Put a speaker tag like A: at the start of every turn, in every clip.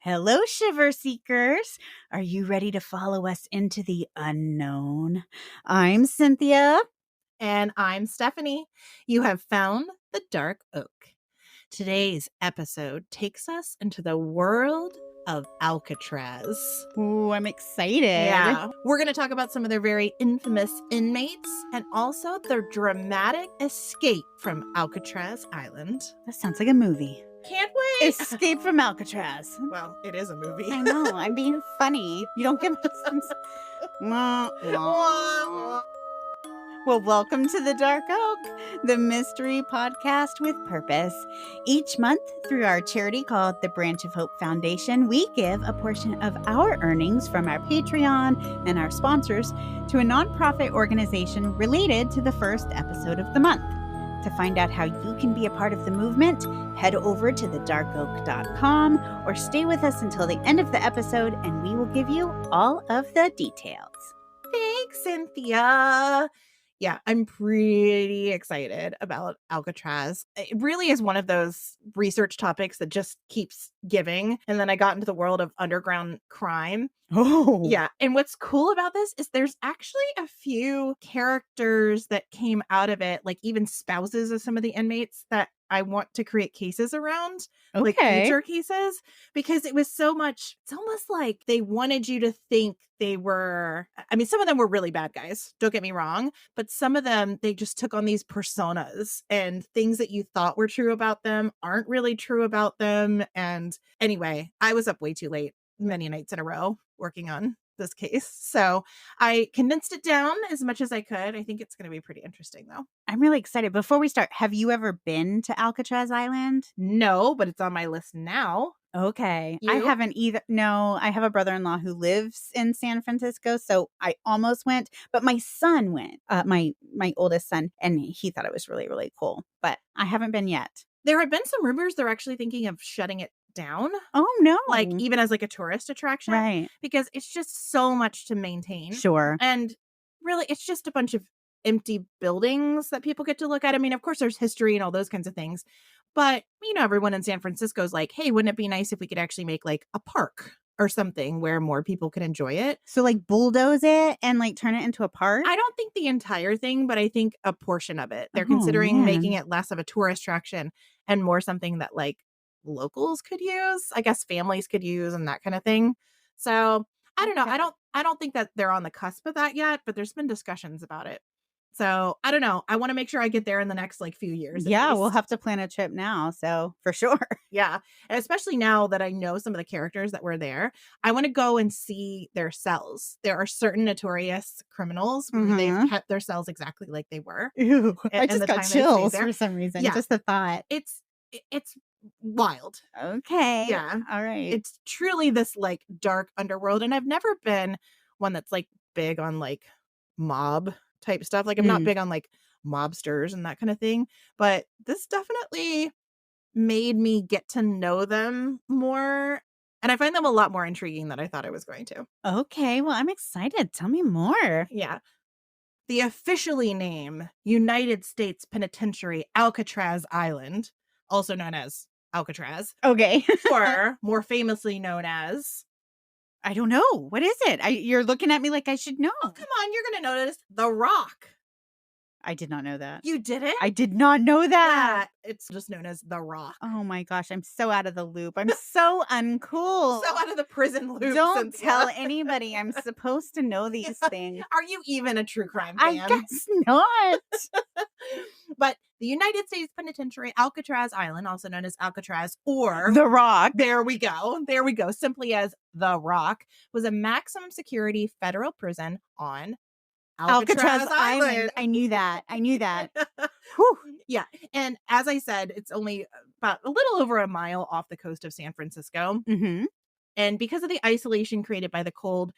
A: Hello, Shiver Seekers. Are you ready to follow us into the unknown? I'm Cynthia.
B: And I'm Stephanie. You have found the Dark Oak. Today's episode takes us into the world of Alcatraz.
A: Ooh, I'm excited.
B: Yeah. We're going to talk about some of their very infamous inmates and also their dramatic escape from Alcatraz Island.
A: That sounds like a movie.
B: Can't wait.
A: Escape from Alcatraz.
B: Well, it is a movie.
A: I know. I'm being funny. You don't give us Well, welcome to the Dark Oak, the mystery podcast with purpose. Each month, through our charity called the Branch of Hope Foundation, we give a portion of our earnings from our Patreon and our sponsors to a nonprofit organization related to the first episode of the month. To find out how you can be a part of the movement, head over to thedarkoak.com or stay with us until the end of the episode and we will give you all of the details.
B: Thanks, Cynthia. Yeah, I'm pretty excited about Alcatraz. It really is one of those research topics that just keeps giving. And then I got into the world of underground crime.
A: Oh.
B: Yeah. And what's cool about this is there's actually a few characters that came out of it, like even spouses of some of the inmates that I want to create cases around, like future cases, because it was so much, it's almost like they wanted you to think they were, I mean, some of them were really bad guys, don't get me wrong, but some of them, they just took on these personas and things that you thought were true about them aren't really true about them. And anyway, I was up way too late many nights in a row working on this case. So I condensed it down as much as I could. I think it's going to be pretty interesting though.
A: I'm really excited. Before we start, have you ever been to Alcatraz Island?
B: No, but it's on my list now.
A: Okay.
B: You?
A: I haven't either. No, I have a brother-in-law who lives in San Francisco, so I almost went, but my son went, my oldest son, and he thought it was really, really cool, but I haven't been yet.
B: There have been some rumors they're actually thinking of shutting it down.
A: Oh, no.
B: Like even as like a tourist attraction.
A: Right.
B: Because it's just so much to maintain.
A: Sure.
B: And really, it's just a bunch of empty buildings that people get to look at. I mean, of course, there's history and all those kinds of things. But, you know, everyone in San Francisco is like, hey, wouldn't it be nice if we could actually make like a park or something where more people could enjoy it?
A: So like bulldoze it and like turn it into a park?
B: I don't think the entire thing, but I think a portion of it. They're considering making it less of a tourist attraction and more something that like locals could use, I guess families could use and that kind of thing. So I don't know. I don't think that they're on the cusp of that yet, but there's been discussions about it. So I don't know. I want to make sure I get there in the next like few years.
A: Yeah, we'll have to plan a trip now. So for sure.
B: Yeah. And especially now that I know some of the characters that were there, I want to go and see their cells. There are certain notorious criminals where they've kept their cells exactly like they were.
A: Ew, I just got chills for some reason. Yeah. Just the thought.
B: It's wild.
A: Okay.
B: Yeah.
A: All right.
B: It's truly this like dark underworld. And I've never been one that's like big on like mob type stuff. Like I'm not big on like mobsters and that kind of thing. But this definitely made me get to know them more. And I find them a lot more intriguing than I thought I was going to.
A: Okay. Well, I'm excited. Tell me more.
B: Yeah. The officially named United States Penitentiary Alcatraz Island, also known as Alcatraz.
A: Okay.
B: Or more famously known as,
A: I don't know. What is it? You're looking at me like I should know.
B: Oh, come on. You're going to notice The Rock.
A: I did not know that.
B: You didn't?
A: I did not know that.
B: Yeah, it's just known as The Rock.
A: Oh my gosh. I'm so out of the loop. I'm so uncool.
B: So out of the prison loop.
A: Don't tell anybody. I'm supposed to know these things.
B: Are you even a true crime fan?
A: I guess not.
B: But the United States Penitentiary Alcatraz Island, also known as Alcatraz or
A: The Rock.
B: There we go. There we go. Simply as The Rock, was a maximum security federal prison on Alcatraz Island.
A: I knew that.
B: Yeah. And as I said, it's only about a little over a mile off the coast of San Francisco.
A: Mm-hmm.
B: And because of the isolation created by the cold,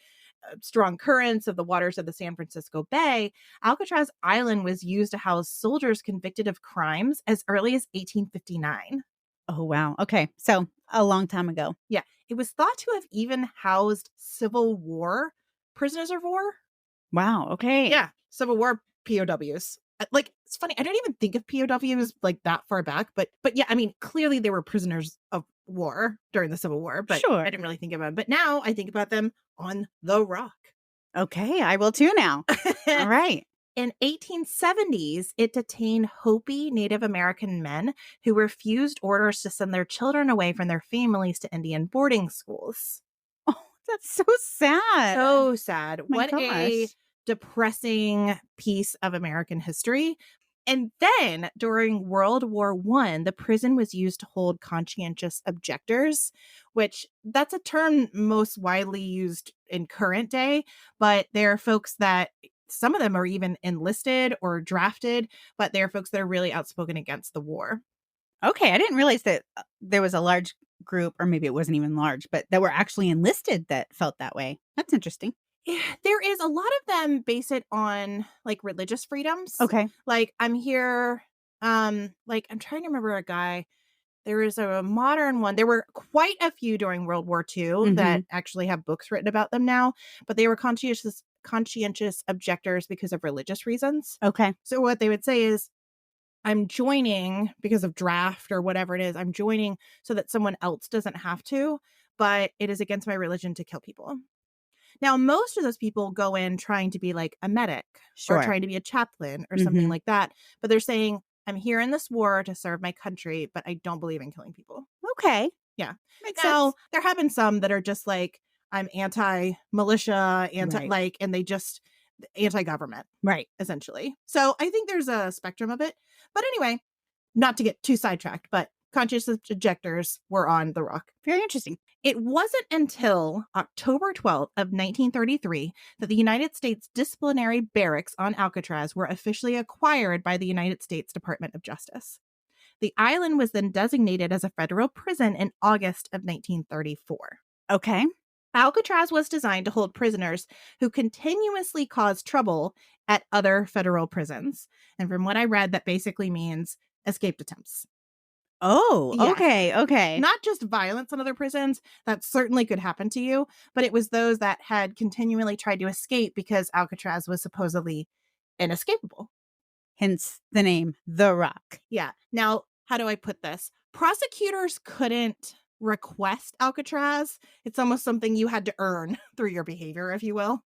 B: strong currents of the waters of the San Francisco Bay, Alcatraz Island was used to house soldiers convicted of crimes as early as 1859.
A: Oh, wow. Okay. So a long time ago.
B: Yeah. It was thought to have even housed Civil War prisoners of war.
A: Wow. Okay.
B: Yeah. Civil War POWs. Like, it's funny. I don't even think of POWs like that far back, but yeah, I mean, clearly they were prisoners of war during the Civil War, but
A: Sure.
B: I didn't really think about them. But now I think about them on the rock.
A: Okay, I will too now. All right.
B: In 1870s, it detained Hopi Native American men who refused orders to send their children away from their families to Indian boarding schools.
A: Oh, that's so sad.
B: So sad.
A: My
B: What a
A: gosh.
B: depressing piece of American history. And then during World War I, the prison was used to hold conscientious objectors, which that's a term most widely used in current day, but there are folks that some of them are even enlisted or drafted, but they're folks that are really outspoken against the war.
A: Okay, I didn't realize that there was a large group, or maybe it wasn't even large, but that were actually enlisted that felt that way. That's interesting.
B: Yeah, there is a lot of them base it on like religious freedoms.
A: Okay.
B: Like I'm here, like I'm trying to remember a guy. There is a modern one. There were quite a few during World War II that actually have books written about them now, but they were conscientious objectors because of religious reasons.
A: Okay.
B: So what they would say is, I'm joining because of draft or whatever it is. I'm joining so that someone else doesn't have to, but it is against my religion to kill people. Now, most of those people go in trying to be like a medic or trying to be a chaplain or something like that. But they're saying, I'm here in this war to serve my country, but I don't believe in killing people.
A: Okay.
B: Yeah.
A: Makes
B: Now,
A: sense.
B: there have been some that are just like, I'm anti-militia, and they just anti-government.
A: Right.
B: Essentially. So I think there's a spectrum of it. But anyway, not to get too sidetracked, but conscientious objectors were on the rock.
A: Very interesting.
B: It wasn't until October 12th of 1933 that the United States disciplinary barracks on Alcatraz were officially acquired by the United States Department of Justice. The island was then designated as a federal prison in August of 1934.
A: Okay.
B: Alcatraz was designed to hold prisoners who continuously caused trouble at other federal prisons. And from what I read, that basically means escape attempts.
A: Oh,
B: Yes.
A: okay.
B: Not just violence in other prisons, that certainly could happen to you, but it was those that had continually tried to escape because Alcatraz was supposedly inescapable.
A: Hence the name, The Rock.
B: Yeah. Now, how do I put this? Prosecutors couldn't request Alcatraz. It's almost something you had to earn through your behavior, if you will.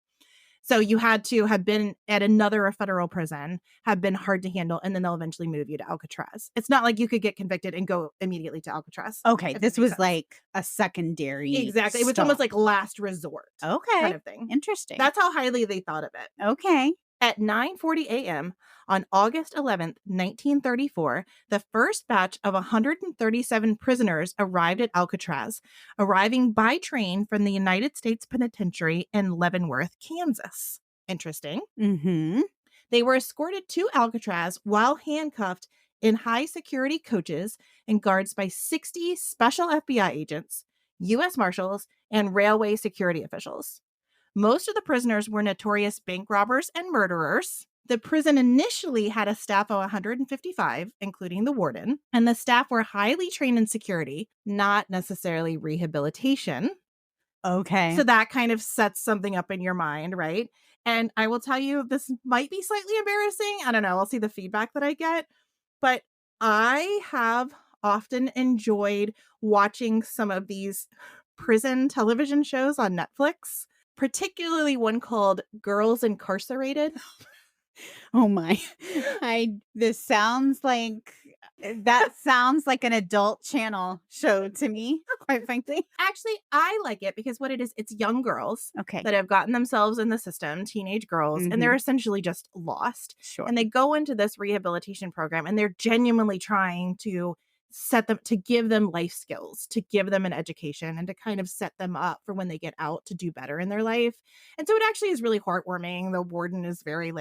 B: So you had to have been at another federal prison, have been hard to handle, and then they'll eventually move you to Alcatraz. It's not like you could get convicted and go immediately to Alcatraz.
A: Okay, this was like a secondary.
B: Exactly. It was almost like last resort.
A: Okay.
B: Kind of thing.
A: Interesting.
B: That's how highly they thought of it.
A: Okay.
B: At 9:40 a.m. on August 11th, 1934, the first batch of 137 prisoners arrived at Alcatraz, arriving by train from the United States Penitentiary in Leavenworth, Kansas. Interesting. They were escorted to Alcatraz while handcuffed in high security coaches and guards by 60 special FBI agents, U.S. Marshals, and railway security officials. Most of the prisoners were notorious bank robbers and murderers. The prison initially had a staff of 155, including the warden, and the staff were highly trained in security, not necessarily rehabilitation.
A: Okay.
B: So that kind of sets something up in your mind, right? And I will tell you, this might be slightly embarrassing. I don't know. I'll see the feedback that I get. But I have often enjoyed watching some of these prison television shows on Netflix, particularly one called Girls Incarcerated.
A: Oh my. This sounds like an adult channel show to me, quite frankly.
B: Actually, I like it because what it is, it's young girls that have gotten themselves in the system, teenage girls, and they're essentially just lost.
A: Sure.
B: And they go into this rehabilitation program and they're genuinely trying to give them life skills, to give them an education, and to kind of set them up for when they get out to do better in their life. And so it actually is really heartwarming. The warden is very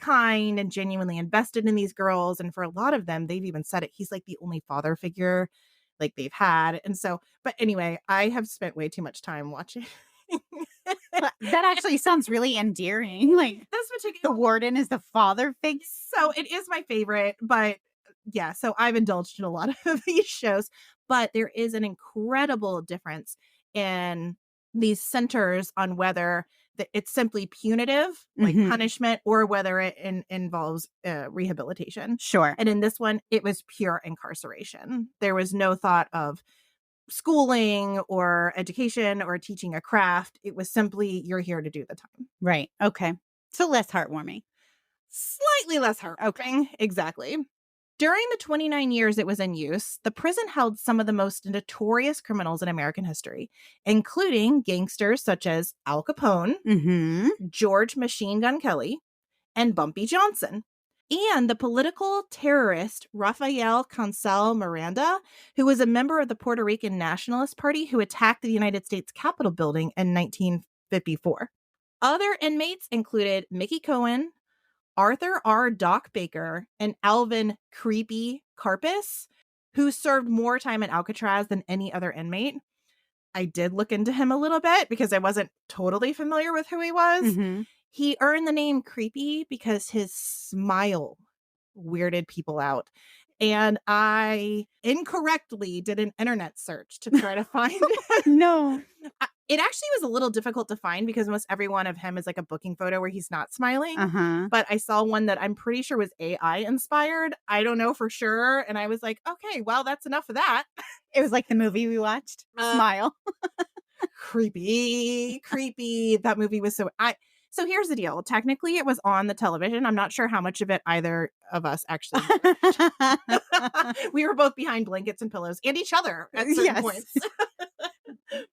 B: kind and genuinely invested in these girls. And for a lot of them, they've even said it, he's like the only father figure they've had. And so, but anyway, I have spent way too much time watching.
A: That actually sounds really endearing.
B: This particular
A: the warden is the father figure.
B: So it is my favorite, but yeah, so I've indulged in a lot of these shows, but there is an incredible difference in these centers on whether it's simply punitive, like punishment, or whether it involves rehabilitation.
A: Sure.
B: And in this one, it was pure incarceration. There was no thought of schooling or education or teaching a craft. It was simply, you're here to do the time.
A: Right. Okay. So less heartwarming.
B: Slightly less heartwarming. Okay. Exactly. During the 29 years it was in use, the prison held some of the most notorious criminals in American history, including gangsters such as Al Capone, George Machine Gun Kelly, and Bumpy Johnson, and the political terrorist Rafael Cancel Miranda, who was a member of the Puerto Rican Nationalist Party who attacked the United States Capitol building in 1954. Other inmates included Mickey Cohen, Arthur R. Doc Baker, and Alvin Creepy Karpis, who served more time in Alcatraz than any other inmate. I did look into him a little bit because I wasn't totally familiar with who he was. He earned the name Creepy because his smile weirded people out. And I incorrectly did an internet search to try to find
A: No.
B: It actually was a little difficult to find because almost every one of him is like a booking photo where he's not smiling. But I saw one that I'm pretty sure was AI inspired. I don't know for sure. And I was like, okay, well, that's enough of that.
A: It was like the movie we watched. Smile.
B: Creepy. That movie was so here's the deal. Technically, it was on the television. I'm not sure how much of it either of us actually We were both behind blankets and pillows and each other at certain points.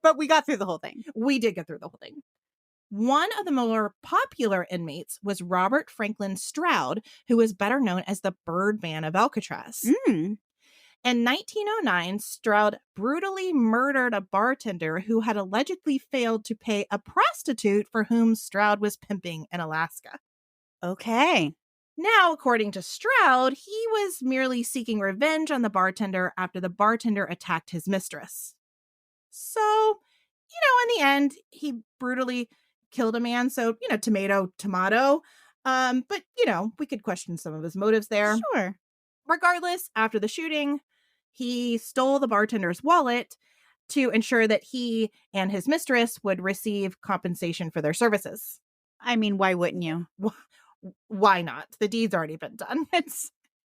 A: But we got through the whole thing.
B: We did get through the whole thing. One of the more popular inmates was Robert Franklin Stroud, who was better known as the Birdman of Alcatraz. In 1909, Stroud brutally murdered a bartender who had allegedly failed to pay a prostitute for whom Stroud was pimping in Alaska.
A: Okay.
B: Now, according to Stroud, he was merely seeking revenge on the bartender after the bartender attacked his mistress. So, in the end, he brutally killed a man. So, tomato. But, we could question some of his motives there.
A: Sure.
B: Regardless, after the shooting, he stole the bartender's wallet to ensure that he and his mistress would receive compensation for their services.
A: I mean, why wouldn't you?
B: Why not? The deed's already been done.
A: It's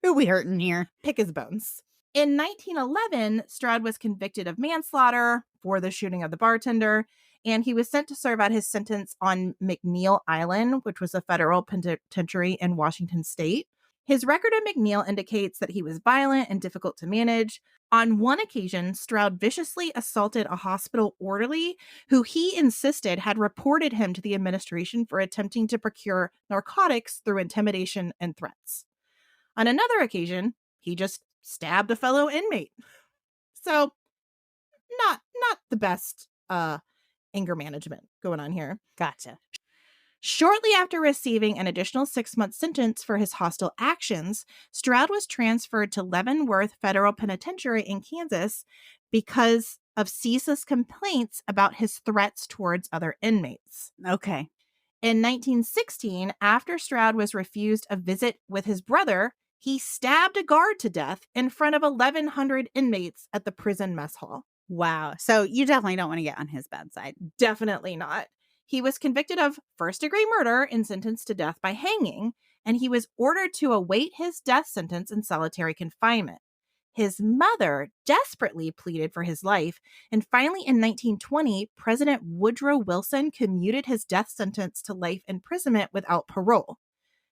A: who we hurting here.
B: Pick his bones. In 1911, Stroud was convicted of manslaughter for the shooting of the bartender, and he was sent to serve out his sentence on McNeil Island, which was a federal penitentiary in Washington state. His record at McNeil indicates that he was violent and difficult to manage. On one occasion, Stroud viciously assaulted a hospital orderly who he insisted had reported him to the administration for attempting to procure narcotics through intimidation and threats. On another occasion, he just stabbed a fellow inmate. So, not the best anger management going on here.
A: Gotcha.
B: Shortly after receiving an additional 6-month sentence for his hostile actions, Stroud was transferred to Leavenworth Federal Penitentiary in Kansas because of ceaseless complaints about his threats towards other inmates.
A: Okay.
B: In 1916, after Stroud was refused a visit with his brother, he stabbed a guard to death in front of 1,100 inmates at the prison mess hall.
A: Wow. So you definitely don't want to get on his bad side.
B: Definitely not. He was convicted of first-degree murder and sentenced to death by hanging, and he was ordered to await his death sentence in solitary confinement. His mother desperately pleaded for his life, and finally in 1920, President Woodrow Wilson commuted his death sentence to life imprisonment without parole.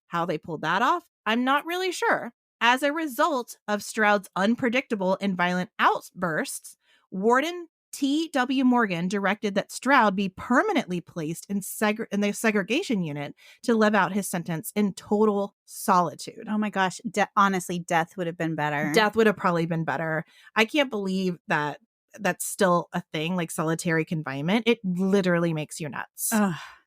B: How they pulled that off, I'm not really sure. As a result of Stroud's unpredictable and violent outbursts, Warden T.W. Morgan directed that Stroud be permanently placed in the segregation unit to live out his sentence in total solitude.
A: Oh my gosh. Honestly, death would have been better.
B: Death would have probably been better. I can't believe that that's still a thing, like solitary confinement. It literally makes you nuts.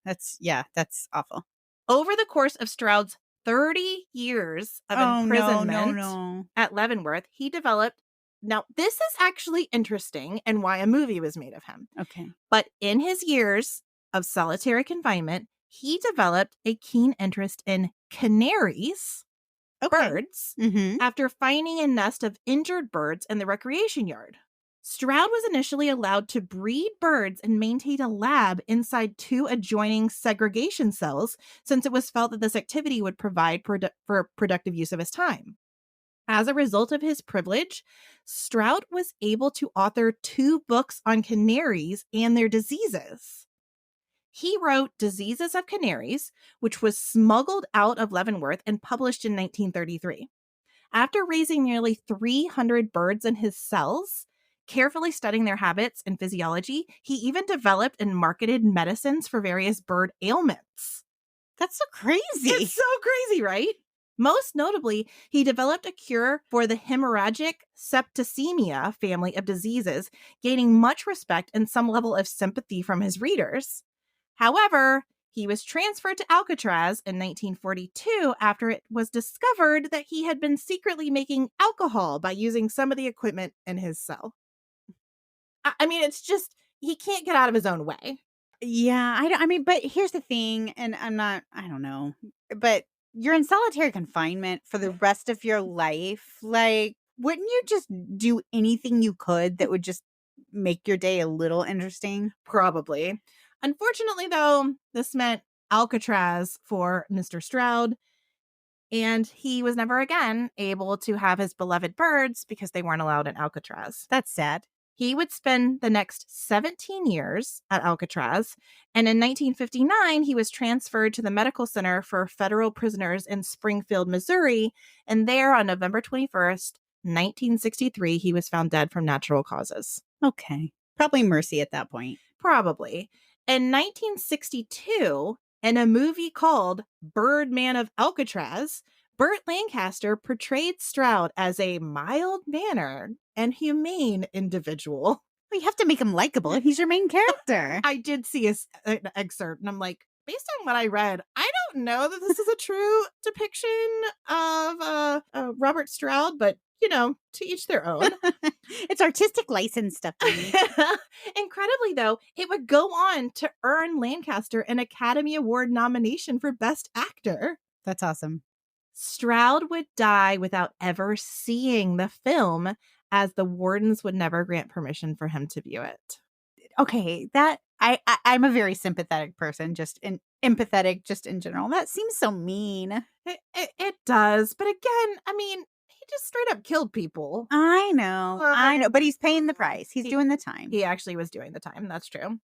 A: That's awful.
B: Over the course of Stroud's 30 years of imprisonment at Leavenworth, he developed. Now, this is actually interesting and why a movie was made of him.
A: Okay.
B: But in his years of solitary confinement, he developed a keen interest in canaries, birds, after finding a nest of injured birds in the recreation yard. Stroud was initially allowed to breed birds and maintain a lab inside 2 adjoining segregation cells, since it was felt that this activity would provide for productive use of his time. As a result of his privilege, Stroud was able to author 2 books on canaries and their diseases. He wrote Diseases of Canaries, which was smuggled out of Leavenworth and published in 1933. After raising nearly 300 birds in his cells, carefully studying their habits and physiology, he even developed and marketed medicines for various bird ailments.
A: That's so crazy.
B: It's so crazy, right? Most notably, he developed a cure for the hemorrhagic septicemia family of diseases, gaining much respect and some level of sympathy from his readers. However, he was transferred to Alcatraz in 1942 after it was discovered that he had been secretly making alcohol by using some of the equipment in his cell. I mean, it's just, he can't get out of his own way.
A: Yeah, I mean, but here's the thing, and I don't know, but you're in solitary confinement for the rest of your life. Like, wouldn't you just do anything you could that would just make your day a little interesting?
B: Probably. Unfortunately, though, this meant Alcatraz for Mr. Stroud, and he was never again able to have his beloved birds because they weren't allowed in Alcatraz.
A: That's sad.
B: He would spend the next 17 years at Alcatraz, and in 1959, he was transferred to the Medical Center for Federal Prisoners in Springfield, Missouri, and there on November 21st, 1963, he was found dead from natural causes.
A: Okay. Probably mercy at that point.
B: Probably. In 1962, in a movie called Birdman of Alcatraz, Burt Lancaster portrayed Stroud as a mild-mannered and humane individual.
A: Well, you have to make him likable. He's your main character.
B: I did see an excerpt, and I'm like, based on what I read, I don't know that this is a true depiction of Robert Stroud, but, you know, to each their own.
A: It's artistic license stuff.
B: Incredibly, though, it would go on to earn Lancaster an Academy Award nomination for Best Actor.
A: That's awesome.
B: Stroud would die without ever seeing the film, as the wardens would never grant permission for him to view it.
A: Okay, that I'm a very sympathetic person, empathetic just in general. That seems so mean.
B: It does, but again, I mean, he just straight up killed people.
A: I know, but he's paying the price. He's doing the time.
B: He actually was doing the time. That's true.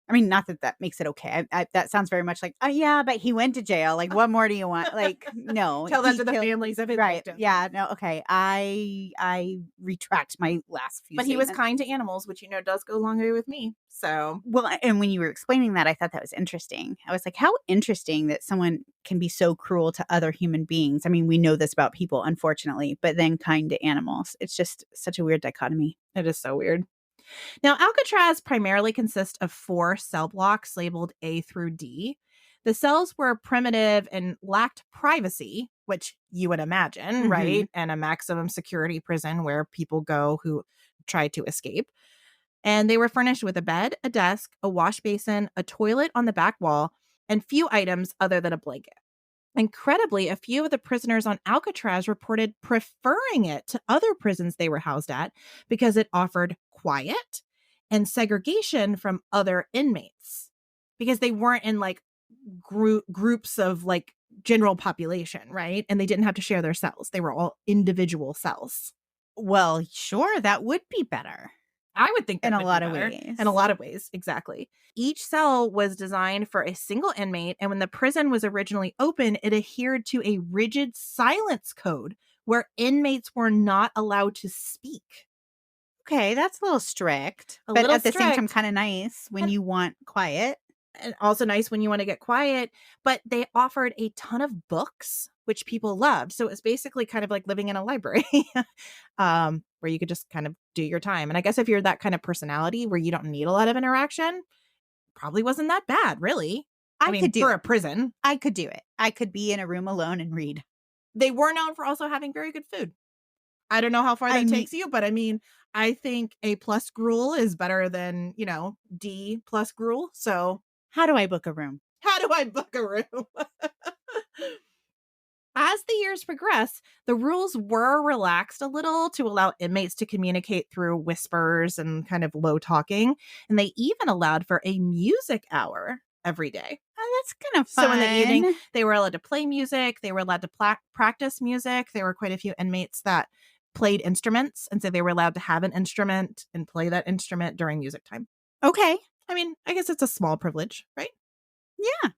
A: I mean, not that makes it okay. That sounds very much like, oh yeah, but he went to jail. Like, what more do you want? Like, no.
B: Tell that to the families of his victims.
A: Yeah, no, okay. I retract my last few.
B: But he was kind to animals, which, you know, does go a long way with me. So,
A: well, and when you were explaining that, I thought that was interesting. I was like, how interesting that someone can be so cruel to other human beings. I mean, we know this about people, unfortunately, but then kind to animals. It's just such a weird dichotomy.
B: It is so weird. Now, Alcatraz primarily consists of 4 cell blocks labeled A through D. The cells were primitive and lacked privacy, which you would imagine, right? And a maximum security prison where people go who try to escape. And they were furnished with a bed, a desk, a wash basin, a toilet on the back wall, and few items other than a blanket. Incredibly, a few of the prisoners on Alcatraz reported preferring it to other prisons they were housed at because it offered quiet and segregation from other inmates, because they weren't in like groups of like general population, right? And they didn't have to share their cells. They were all individual cells.
A: Well, sure, that would be better.
B: I would think that
A: in a lot of ways.
B: In a lot of ways, exactly. Each cell was designed for a single inmate, and when the prison was originally open, it adhered to a rigid silence code where inmates were not allowed to speak.
A: Okay, that's a little strict, but at the same time kind of nice when you want quiet.
B: And also nice when you want to get quiet, but they offered a ton of books, which people loved. So it was basically kind of like living in a library where you could just kind of do your time. And I guess if you're that kind of personality where you don't need a lot of interaction, probably wasn't that bad, really. I mean, for a prison.
A: I could do it. I could be in a room alone and read.
B: They were known for also having very good food. I don't know how far that takes you, but I mean, I think A+ gruel is better than, you know, D+ gruel. So
A: how do I book a room?
B: As the years progress, the rules were relaxed a little to allow inmates to communicate through whispers and kind of low talking. And they even allowed for a music hour every day.
A: Oh, that's kind of fun.
B: So in the evening, they were allowed to play music. They were allowed to practice music. There were quite a few inmates that played instruments. And so they were allowed to have an instrument and play that instrument during music time.
A: Okay.
B: I mean, I guess it's a small privilege, right?
A: Yeah.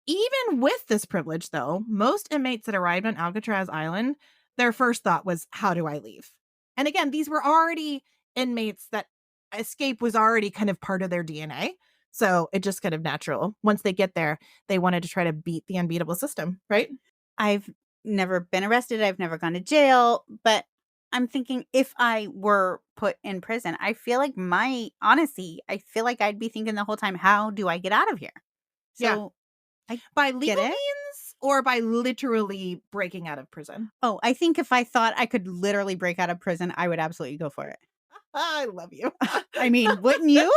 B: Even with this privilege, though, most inmates that arrived on Alcatraz Island, their first thought was, how do I leave? And again, these were already inmates that escape was already kind of part of their DNA. So it just kind of natural. Once they get there, they wanted to try to beat the unbeatable system, right?
A: I've never been arrested. I've never gone to jail. But I'm thinking if I were put in prison, I feel like I feel like I'd be thinking the whole time, how do I get out of here? So
B: yeah. By legal means or by literally breaking out of prison?
A: Oh, I think if I thought I could literally break out of prison, I would absolutely go for it.
B: I love you.
A: I mean, wouldn't you?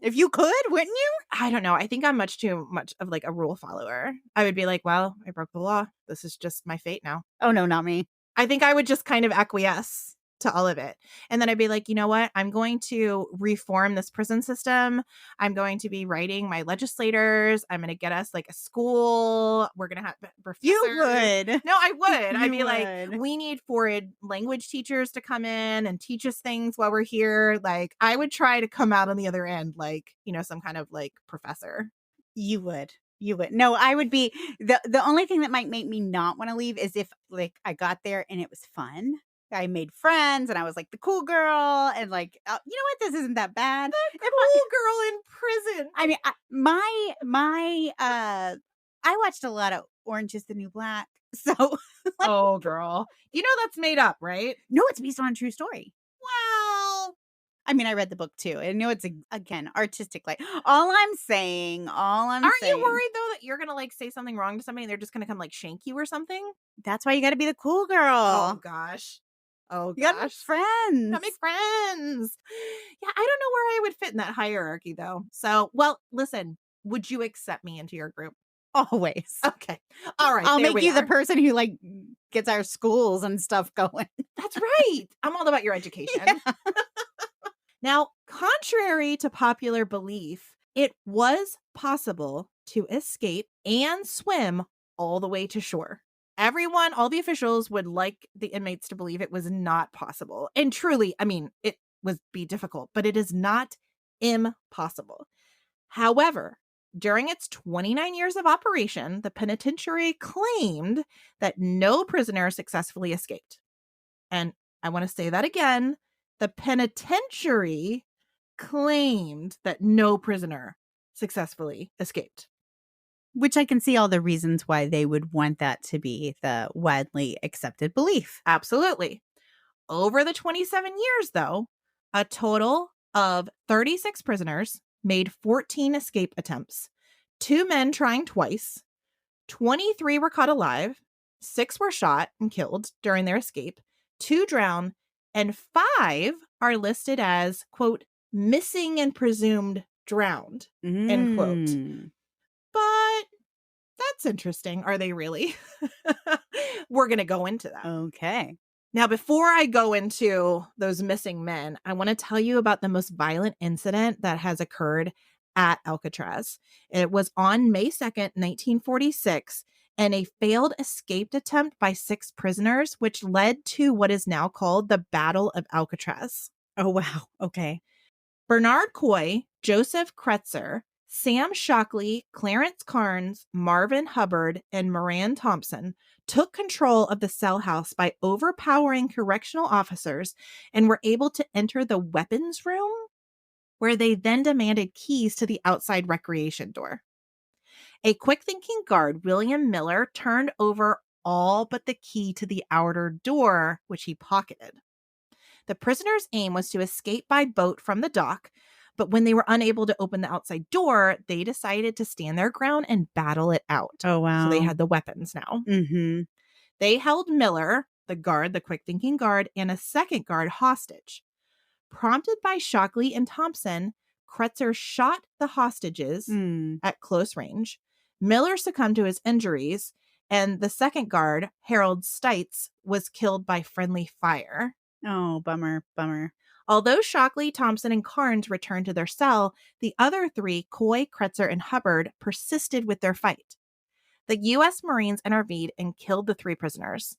A: If you could, wouldn't you?
B: I don't know. I think I'm much too much of like a rule follower. I would be like, well, I broke the law. This is just my fate now.
A: Oh, no, not me.
B: I think I would just kind of acquiesce to all of it. And then I'd be like, you know what? I'm going to reform this prison system. I'm going to be writing my legislators. I'm going to get us like a school. We're going to have professors.
A: You would.
B: No, I would. I'd be like, we need foreign language teachers to come in and teach us things while we're here. Like, I would try to come out on the other end, like, you know, some kind of like professor.
A: You would. You would. No, I would be. The only thing that might make me not want to leave is if like I got there and it was fun. I made friends and I was like the cool girl and like, you know what? This isn't that bad.
B: The cool girl in prison.
A: I mean, I watched a lot of Orange is the New Black. So.
B: Like, oh, girl. You know that's made up, right?
A: No, it's based on a true story.
B: Well.
A: I mean, I read the book too. I know it's, again, artistic. Like, all I'm saying.
B: Aren't you worried, though, that you're going to, like, say something wrong to somebody and they're just going to come, like, shank you or something?
A: That's why you got to be the cool girl.
B: Oh, gosh. Oh,
A: you gotta make friends.
B: Gotta make friends. Yeah, I don't know where I would fit in that hierarchy, though. So, well, listen, would you accept me into your group?
A: Always.
B: Okay. All right.
A: I'll make you the person who, like, gets our schools and stuff going.
B: That's right. I'm all about your education. Yeah. Now, contrary to popular belief, it was possible to escape and swim all the way to shore. Everyone, all the officials would like the inmates to believe it was not possible. And truly, I mean, it would be difficult, but it is not impossible. However, during its 29 years of operation, the penitentiary claimed that no prisoner successfully escaped. And I want to say that again. The penitentiary claimed that no prisoner successfully escaped.
A: Which I can see all the reasons why they would want that to be the widely accepted belief.
B: Absolutely. Over the 27 years, though, a total of 36 prisoners made 14 escape attempts. 2 men trying twice. 23 were caught alive. 6 were shot and killed during their escape. 2 drowned. And 5 are listed as, quote, missing and presumed drowned, end quote. But that's interesting. Are they really? We're going to go into that.
A: Okay.
B: Now, before I go into those missing men, I want to tell you about the most violent incident that has occurred at Alcatraz. It was on May 2nd, 1946, and a failed escaped attempt by 6 prisoners, which led to what is now called the Battle of Alcatraz.
A: Oh, wow. Okay.
B: Bernard Coy, Joseph Kretzer, Sam Shockley, Clarence Carnes, Marvin Hubbard, and Moran Thompson took control of the cell house by overpowering correctional officers and were able to enter the weapons room, where they then demanded keys to the outside recreation door. A quick-thinking guard, William Miller, turned over all but the key to the outer door, which he pocketed. The prisoners' aim was to escape by boat from the dock, but when they were unable to open the outside door, they decided to stand their ground and battle it out.
A: Oh, wow.
B: So they had the weapons now.
A: Mm-hmm.
B: They held Miller, the guard, the quick-thinking guard, and a second guard hostage. Prompted by Shockley and Thompson, Kretzer shot the hostages at close range. Miller succumbed to his injuries, and the second guard, Harold Stites, was killed by friendly fire.
A: Oh, bummer.
B: Although Shockley, Thompson, and Carnes returned to their cell, the other three, Coy, Kretzer, and Hubbard, persisted with their fight. The U.S. Marines intervened and killed the three prisoners.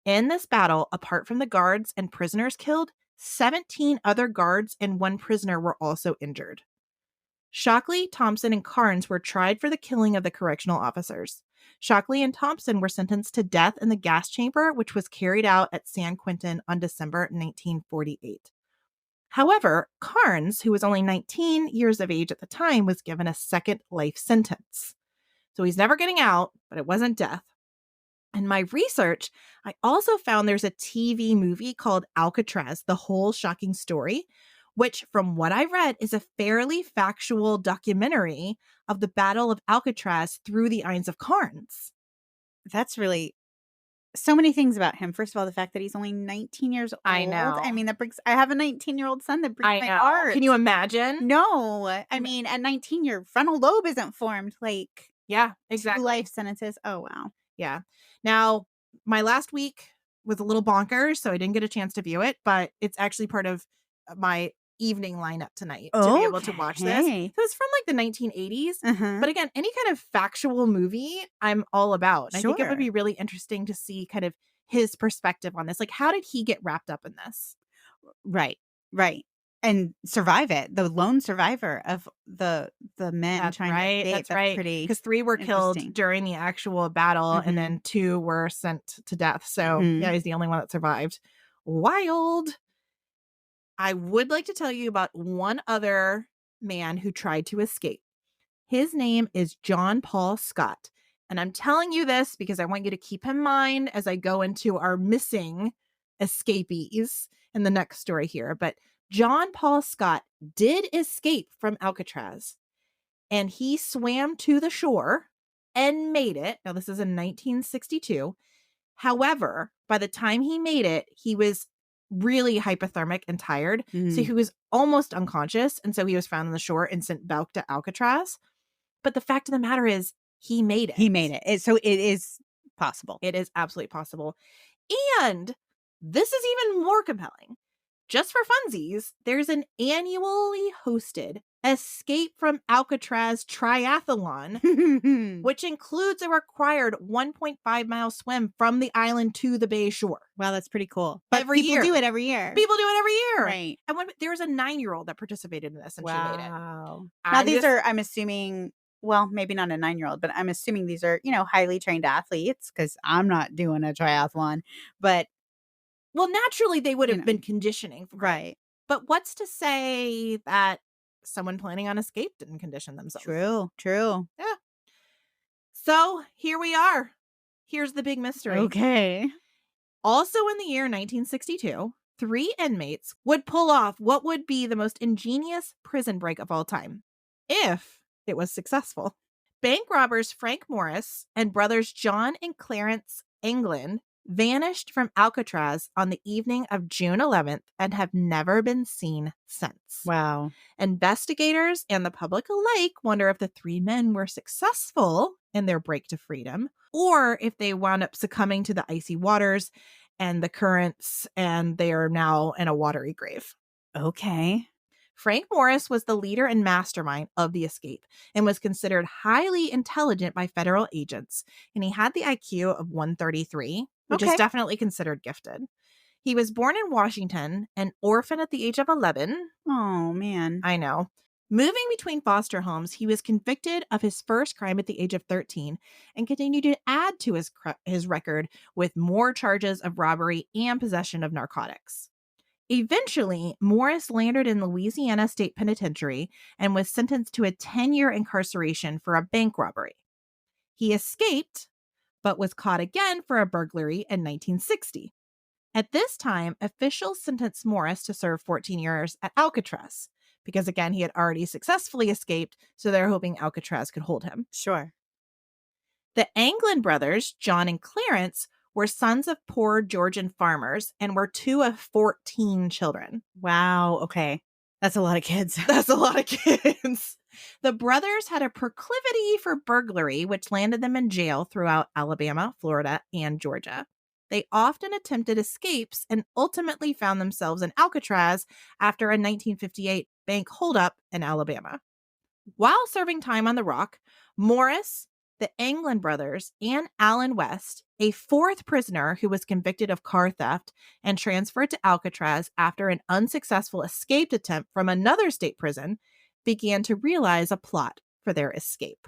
B: In this battle, apart from the guards and prisoners killed, 17 other guards and one prisoner were also injured. Shockley, Thompson, and Carnes were tried for the killing of the correctional officers. Shockley and Thompson were sentenced to death in the gas chamber, which was carried out at San Quentin on December 1948. However, Carnes, who was only 19 years of age at the time, was given a second life sentence. So he's never getting out, but it wasn't death. In my research, I also found there's a TV movie called Alcatraz, The Whole Shocking Story, which, from what I read, is a fairly factual documentary of the Battle of Alcatraz through the eyes of Carnes.
A: That's really so many things about him. First of all, the fact that he's only 19 years old.
B: I know.
A: I mean, that breaks. I have a 19-year-old son that breaks my heart.
B: Can you imagine?
A: No. I mean, at 19, your frontal lobe isn't formed. Like,
B: yeah, exactly.
A: 2 life sentences. Oh, wow.
B: Yeah. Now, my last week was a little bonkers, so I didn't get a chance to view it, but it's actually part of my evening lineup tonight to be able to watch this. So it's from like the 1980s. But again, any kind of factual movie I'm all about. I think it would be really interesting to see kind of his perspective on this. Like, how did he get wrapped up in this?
A: Right. And survive it. The lone survivor of the men
B: That's
A: trying
B: right,
A: to escape.
B: That's right. Because 3 were killed during the actual battle, and then 2 were sent to death. So yeah, he's the only one that survived. Wild. I would like to tell you about one other man who tried to escape. His name is John Paul Scott. And I'm telling you this because I want you to keep in mind as I go into our missing escapees in the next story here. But John Paul Scott did escape from Alcatraz, and he swam to the shore and made it. Now, this is in 1962. However, by the time he made it, he was really hypothermic and tired. So he was almost unconscious. And so he was found on the shore and sent back to Alcatraz. But the fact of the matter is, he made it.
A: So it is possible.
B: It is absolutely possible. And this is even more compelling. Just for funsies, there's an annually hosted Escape from Alcatraz triathlon, which includes a required 1.5-mile swim from the island to the bay shore.
A: Wow, that's pretty cool. But
B: people
A: do it every year.
B: Right. And there was a 9-year-old that participated in this, and she made it.
A: Now, these are, I'm assuming, well, maybe not a 9-year-old, but I'm assuming these are, highly trained athletes, because I'm not doing a triathlon. But
B: well, naturally, they would have been conditioning.
A: Right.
B: But what's to say that someone planning on escape didn't condition themselves?
A: True.
B: Yeah. So here we are. Here's the big mystery.
A: Okay.
B: Also in the year 1962, 3 inmates would pull off what would be the most ingenious prison break of all time, if it was successful. Bank robbers Frank Morris and brothers John and Clarence Anglin vanished from Alcatraz on the evening of June 11th and have never been seen since.
A: Wow.
B: Investigators and the public alike wonder if the 3 men were successful in their break to freedom, or if they wound up succumbing to the icy waters and the currents, and they are now in a watery grave.
A: Okay.
B: Frank Morris was the leader and mastermind of the escape and was considered highly intelligent by federal agents, and he had the IQ of 133, which is definitely considered gifted. He was born in Washington, an orphan at the age of 11.
A: Oh, man.
B: I know. Moving between foster homes, he was convicted of his first crime at the age of 13 and continued to add to his record with more charges of robbery and possession of narcotics. Eventually, Morris landed in Louisiana State Penitentiary and was sentenced to a 10-year incarceration for a bank robbery. He escaped, but was caught again for a burglary in 1960. At this time, officials sentenced Morris to serve 14 years at Alcatraz, because again, he had already successfully escaped, so they're hoping Alcatraz could hold him.
A: Sure.
B: The Anglin brothers, John and Clarence, were sons of poor Georgian farmers and were 2 of 14 children.
A: Wow. Okay. That's a lot of kids.
B: That's a lot of kids. The brothers had a proclivity for burglary, which landed them in jail throughout Alabama, Florida, and Georgia. They often attempted escapes and ultimately found themselves in Alcatraz after a 1958 bank holdup in Alabama. While serving time on the Rock, Morris, the Anglin brothers, and Alan West, a fourth prisoner who was convicted of car theft and transferred to Alcatraz after an unsuccessful escape attempt from another state prison, began to realize a plot for their escape.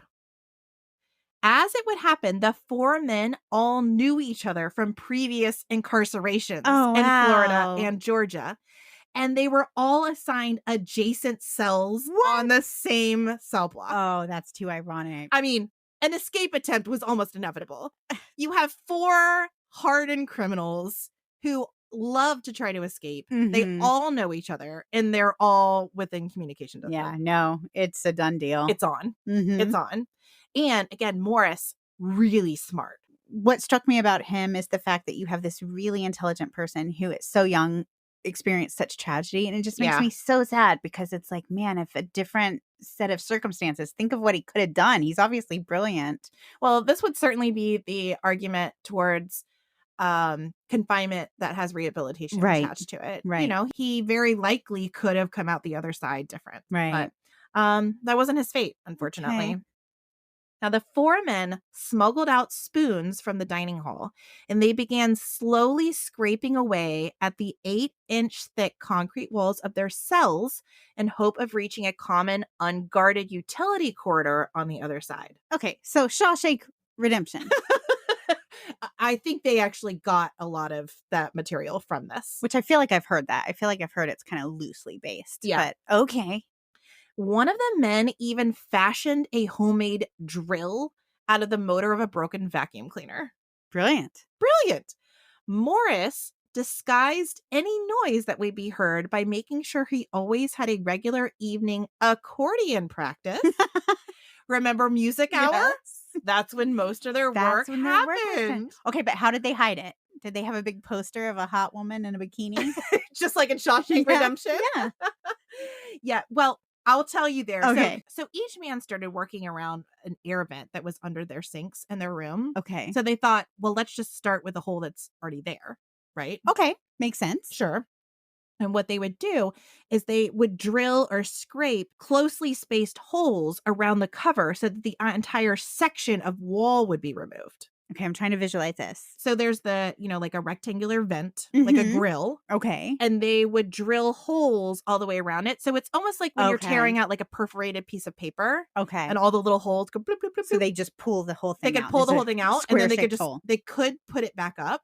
B: As it would happen, the four men all knew each other from previous incarcerations in Florida and Georgia, and they were all assigned adjacent cells on the same cell block.
A: Oh, that's too ironic.
B: I mean, an escape attempt was almost inevitable. You have four hardened criminals who love to try to escape. They all know each other, and they're all within communication distance.
A: Yeah, no, it's a done deal.
B: It's on. It's on. And again, Morris, really smart.
A: What struck me about him is the fact that you have this really intelligent person who is so young, experienced such tragedy. And it just makes me so sad because it's like, man, if a different set of circumstances, think of what he could have done. He's obviously brilliant.
B: Well, this would certainly be the argument towards confinement that has rehabilitation attached to it.
A: Right.
B: You know, he very likely could have come out the other side different.
A: Right.
B: But that wasn't his fate, unfortunately.
A: Okay.
B: Now, the four men smuggled out spoons from the dining hall, and they began slowly scraping away at the 8-inch thick concrete walls of their cells in hope of reaching a common unguarded utility corridor on the other side.
A: Okay, so Shawshank Redemption.
B: I think they actually got a lot of that material from this.
A: Which I feel like I've heard that. I feel like I've heard it's kind of loosely based.
B: Yeah.
A: But okay.
B: One of the men even fashioned a homemade drill out of the motor of a broken vacuum cleaner.
A: Brilliant.
B: Brilliant. Morris disguised any noise that would be heard by making sure he always had a regular evening accordion practice. Remember music hour?
A: Yes.
B: That's when most of their work happened.
A: Okay, but how did they hide it? Did they have a big poster of a hot woman in a bikini?
B: Just like in Shawshank Redemption?
A: Yeah.
B: Yeah, well, I'll tell you there.
A: Okay.
B: So each man started working around an air vent that was under their sinks in their room.
A: Okay.
B: So they thought, well, let's just start with a hole that's already there, right?
A: Okay. Makes sense.
B: Sure. And what they would do is they would drill or scrape closely spaced holes around the cover so that the entire section of wall would be removed.
A: Okay, I'm trying to visualize this.
B: So there's the, like a rectangular vent, like a grill.
A: Okay.
B: And they would drill holes all the way around it. So it's almost like when you're tearing out like a perforated piece of paper.
A: Okay.
B: And all the little holes go bloop, bloop, bloop,
A: So
B: bloop.
A: they just pull the whole thing out.
B: They could pull the whole thing out and then they could put it back up.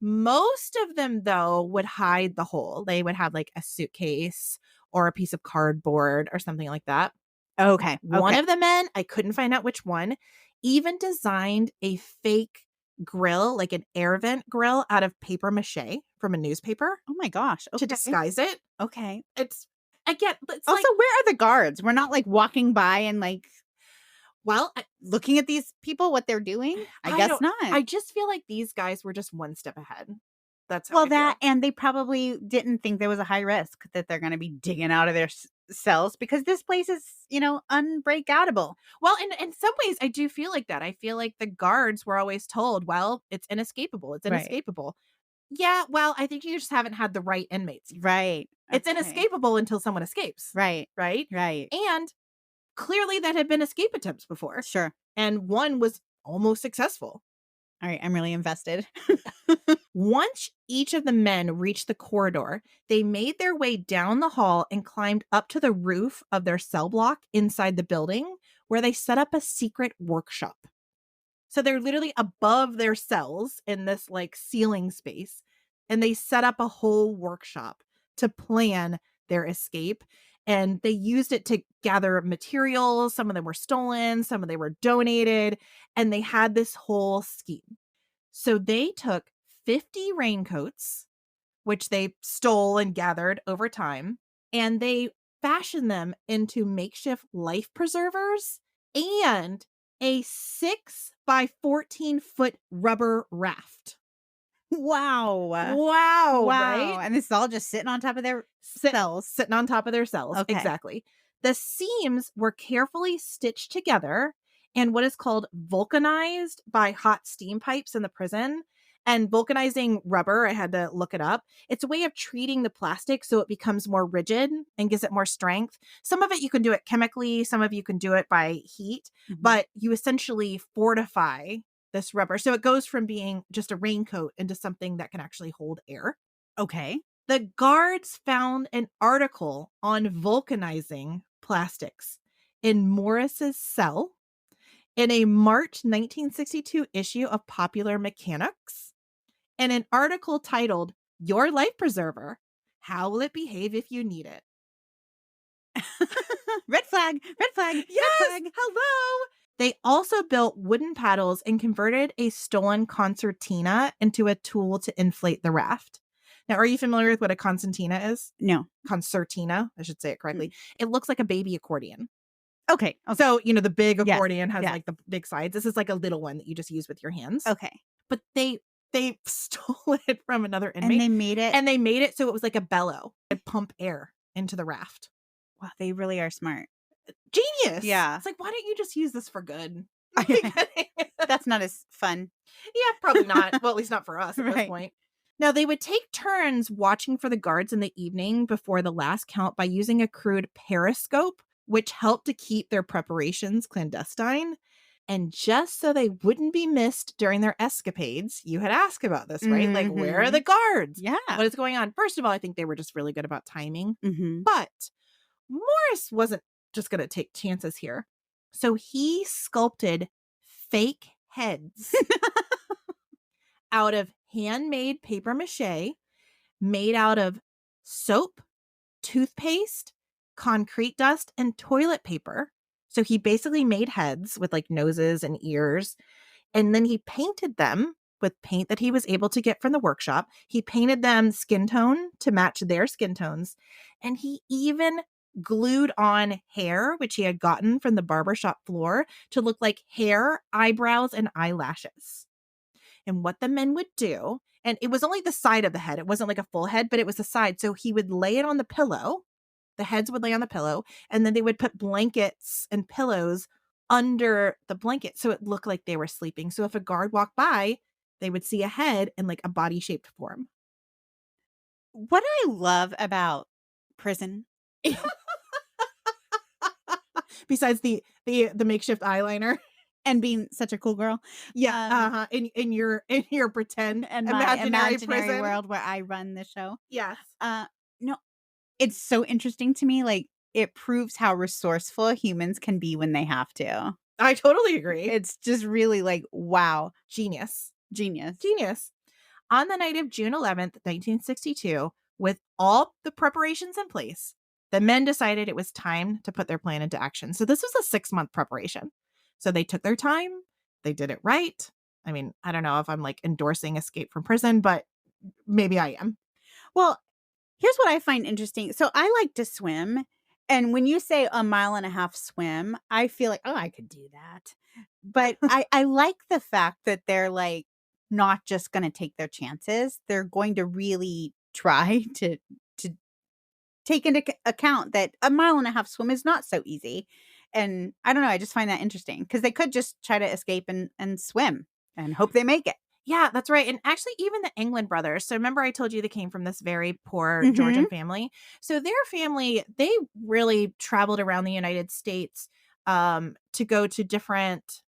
B: Most of them, though, would hide the hole. They would have like a suitcase or a piece of cardboard or something like that.
A: Okay.
B: One of the men, I couldn't find out which one, even designed a fake grill, like an air vent grill out of paper mache from a newspaper.
A: Oh my gosh. Okay.
B: To disguise it.
A: Okay.
B: It's also,
A: where are the guards? We're not like walking by and like,
B: well,
A: looking at these people, what they're doing? I guess not.
B: I just feel like these guys were just one step ahead. That's how
A: well, that, and they probably didn't think there was a high risk that they're going to be digging out of their cells because this place is, unbreakoutable.
B: Well, in some ways, I do feel like that. I feel like the guards were always told, well, it's inescapable. It's inescapable. Right. Yeah, well, I think you just haven't had the right inmates.
A: Right.
B: Okay. It's inescapable until someone escapes.
A: Right.
B: Right?
A: Right.
B: And clearly that had been escape attempts before.
A: Sure.
B: And one was almost successful.
A: All right, I'm really invested.
B: Once each of the men reached the corridor, they made their way down the hall and climbed up to the roof of their cell block inside the building, where they set up a secret workshop. So they're literally above their cells in this like ceiling space, and they set up a whole workshop to plan their escape. And they used it to gather materials. Some of them were stolen, some of them were donated, and they had this whole scheme. So they took 50 raincoats, which they stole and gathered over time, and they fashioned them into makeshift life preservers and a 6 by 14-foot rubber raft.
A: Wow.
B: Right?
A: And this is all just sitting on top of their cells.
B: Sitting on top of their cells.
A: Okay.
B: Exactly. The seams were carefully stitched together and what is called vulcanized by hot steam pipes in the prison. And vulcanizing rubber, I had to look it up. It's a way of treating the plastic so it becomes more rigid and gives it more strength. Some of it you can do it chemically, some of you can do it by heat, but you essentially fortify this rubber. So it goes from being just a raincoat into something that can actually hold air.
A: Okay.
B: The guards found an article on vulcanizing plastics in Morris's cell in a March 1962 issue of Popular Mechanics, and an article titled "Your Life Preserver: How Will It Behave If You Need It?"
A: Red flag, red flag,
B: Yes,
A: red flag.
B: hello. They also built wooden paddles and converted a stolen concertina into a tool to inflate the raft. Now, are you familiar with what a concertina is?
A: No.
B: Concertina, I should say it correctly. It looks like a baby accordion.
A: Okay.
B: So, the big
A: Yes,
B: accordion has
A: yes.
B: like the big sides. This is like a little one that you just use with your hands.
A: Okay.
B: But they stole it from another inmate.
A: And they made it
B: so it was like a bellow and pump air into the raft.
A: Wow, they really are smart.
B: Genius.
A: Yeah.
B: It's like, why don't you just use this for good?
A: That's not as fun.
B: Yeah, probably not. Well, at least not for us at this
A: Right.
B: point. Now, they would take turns watching for the guards in the evening before the last count by using a crude periscope, which helped to keep their preparations clandestine. And just so they wouldn't be missed during their escapades, you had asked about this, right? Like, where are the guards?
A: Yeah.
B: What is going on? First of all, I think they were just really good about timing.
A: Mm-hmm.
B: But Morris wasn't just going to take chances here. So he sculpted fake heads out of handmade paper mache made out of soap, toothpaste, concrete dust, and toilet paper. So he basically made heads with like noses and ears, and then he painted them with paint that he was able to get from the workshop. He painted them skin tone to match their skin tones, and he even glued on hair, which he had gotten from the barbershop floor, to look like hair, eyebrows, and eyelashes. And what the men would do, and it was only the side of the head, it wasn't like a full head, but it was the side. So he would lay it on the pillow, the heads would lay on the pillow, and then they would put blankets and pillows under the blanket so it looked like they were sleeping. So if a guard walked by, they would see a head in like a body shaped form.
A: What I love about prison,
B: besides the makeshift eyeliner
A: and being such a cool girl,
B: in your pretend
A: and my imaginary world where I run the show.
B: Yes.
A: No, it's so interesting to me. Like, it proves how resourceful humans can be when they have to.
B: I totally agree.
A: It's just really like, wow.
B: Genius.
A: On
B: the night of June 11th, 1962, with all the preparations in place, the men decided it was time to put their plan into action. So this was a 6-month preparation. So they took their time. They did it right. I mean, I don't know if I'm like endorsing escape from prison, but maybe I am.
A: Well, here's what I find interesting. So I like to swim. And when you say a 1.5 mile swim, I feel like, oh, I could do that. But I like the fact that they're like not just going to take their chances. They're going to really try to take into account that a 1.5 mile swim is not so easy. And I don't know, I just find that interesting because they could just try to escape and swim and hope they make it.
B: Yeah, that's right. And actually, even the Anglin brothers. So remember I told you they came from this very poor Georgian family. So their family, they really traveled around the United States to go to different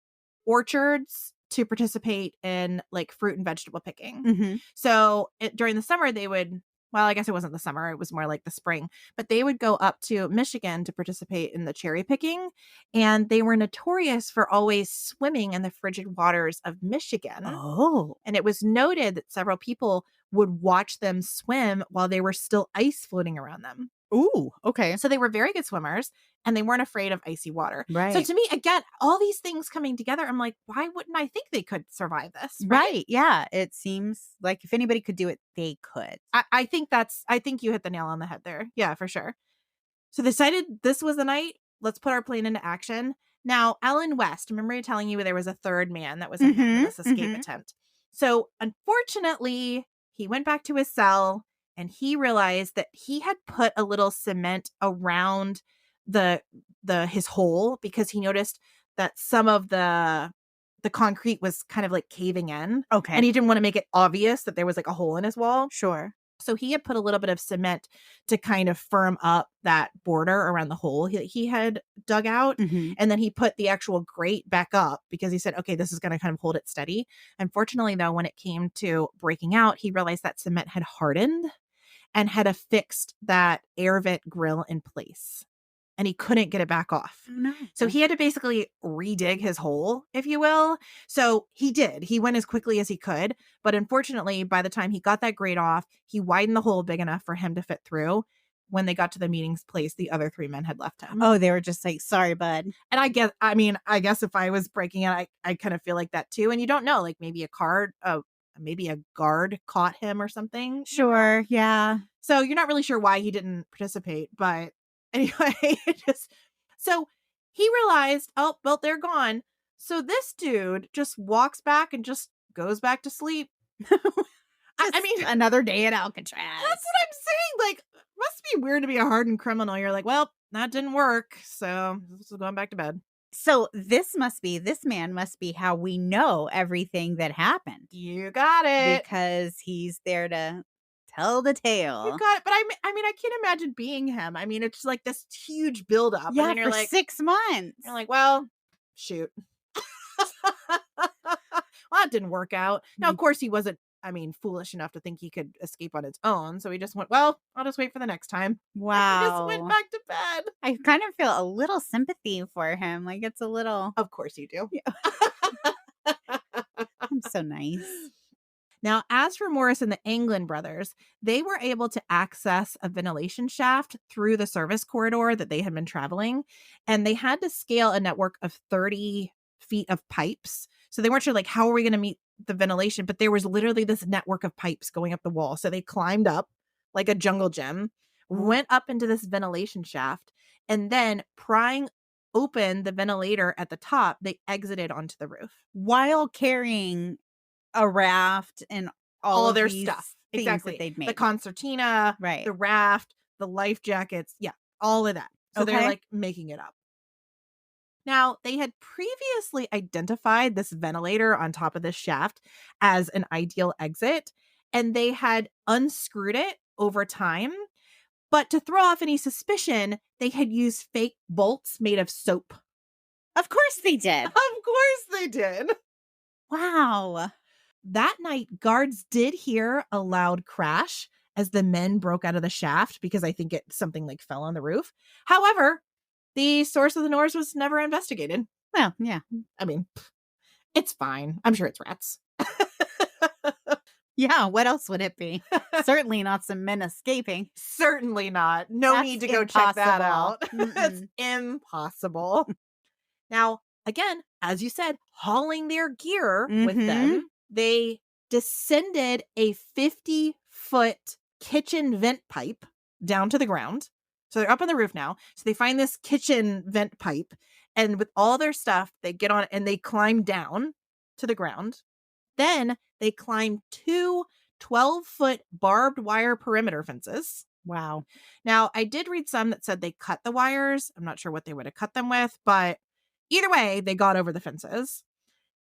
B: orchards to participate in like fruit and vegetable picking. So during the summer, they would, well, I guess it wasn't the summer, it was more like the spring, but they would go up to Michigan to participate in the cherry picking. And they were notorious for always swimming in the frigid waters of Michigan.
A: Oh.
B: And it was noted that several people would watch them swim while they were still ice floating around them.
A: Ooh, okay.
B: So they were very good swimmers and they weren't afraid of icy water.
A: Right.
B: So to me, again, all these things coming together, I'm like, why wouldn't I think they could survive this?
A: Right. Yeah. It seems like if anybody could do it, they could.
B: I think you hit the nail on the head there. Yeah, for sure. So they decided this was the night. Let's put our plan into action. Now, Alan West, remember telling you there was a third man that was in this escape attempt. So unfortunately, he went back to his cell and he realized that he had put a little cement around his hole because he noticed that some of the the concrete was kind of like caving in.
A: Okay.
B: And he didn't want to make it obvious that there was like a hole in his wall.
A: Sure.
B: So he had put a little bit of cement to kind of firm up that border around the hole he had dug out.
A: Mm-hmm.
B: And then he put the actual grate back up because he said, okay, this is going to kind of hold it steady. Unfortunately, though, when it came to breaking out, he realized that cement had hardened and had affixed that air vent grill in place. And he couldn't get it back off.
A: No.
B: So he had to basically redig his hole, if you will. So he did. He went as quickly as he could. But unfortunately, by the time he got that grate off, he widened the hole big enough for him to fit through. When they got to the meeting's place, the other 3 men had left him.
A: Oh, they were just like, sorry, bud.
B: And I guess if I was breaking it, I kind of feel like that too. And you don't know, like maybe maybe a guard caught him or something.
A: Sure. Yeah.
B: So you're not really sure why he didn't participate, but anyway, so he realized, oh, well, they're gone. So this dude just walks back and just goes back to sleep.
A: I mean, another day at Alcatraz.
B: That's what I'm saying. Like, must be weird to be a hardened criminal. You're like, well, that didn't work. So this is going back to bed.
A: So this man must be how we know everything that happened.
B: You got it.
A: Because he's there to tell the tale.
B: You got it. But I mean, I can't imagine being him. I mean, it's like this huge buildup.
A: Yeah,
B: and then you're
A: for
B: like
A: 6 months.
B: You're like, well, shoot. Well, that didn't work out. Now, of course, he wasn't, foolish enough to think he could escape on his own. So he just went, well, I'll just wait for the next time.
A: Wow.
B: He just went back to bed.
A: I kind of feel a little sympathy for him. Like, it's a little.
B: Of course you do.
A: Yeah. I'm so nice.
B: Now, as for Morris and the Anglin brothers, they were able to access a ventilation shaft through the service corridor that they had been traveling, and they had to scale a network of 30 feet of pipes. So they weren't sure, like, how are we going to meet the ventilation? But there was literally this network of pipes going up the wall. So they climbed up like a jungle gym, went up into this ventilation shaft, and then prying open the ventilator at the top, they exited onto the roof.
A: While carrying a raft and all
B: of their
A: these
B: stuff.
A: things
B: Exactly.
A: that they'd made.
B: The concertina,
A: right.
B: The raft, the life jackets. Yeah, all of that. So they're like making it up. Now, they had previously identified this ventilator on top of this shaft as an ideal exit, and they had unscrewed it over time. But to throw off any suspicion, they had used fake bolts made of soap.
A: Of course they did.
B: Of course they did.
A: Wow.
B: That night, guards did hear a loud crash as the men broke out of the shaft because I think something like fell on the roof. However, the source of the noise was never investigated.
A: Well, yeah.
B: I mean, it's fine. I'm sure it's rats.
A: Yeah, what else would it be? Certainly not some men escaping.
B: Certainly not. No need to go check that out. It's impossible. Now, again, as you said, hauling their gear with them, they descended a 50-foot kitchen vent pipe down to the ground. So they're up on the roof now. So they find this kitchen vent pipe, and with all their stuff, they get on it and they climb down to the ground. Then they climb 2 12-foot barbed wire perimeter fences.
A: Wow.
B: Now, I did read some that said they cut the wires. I'm not sure what they would have cut them with, but either way, they got over the fences.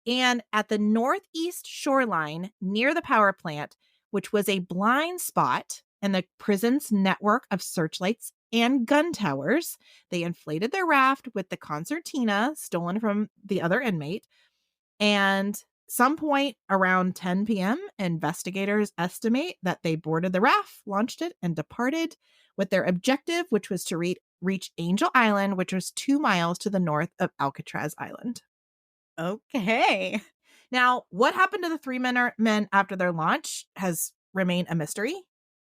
B: And at the northeast shoreline near the power plant, which was a blind spot in the prison's network of searchlights and gun towers, they inflated their raft with the concertina stolen from the other inmate. And some point around 10 p.m., investigators estimate that they boarded the raft, launched it, and departed with their objective, which was to reach Angel Island, which was 2 miles to the north of Alcatraz Island.
A: Okay.
B: Now, what happened to the 3 men after their launch has remained a mystery.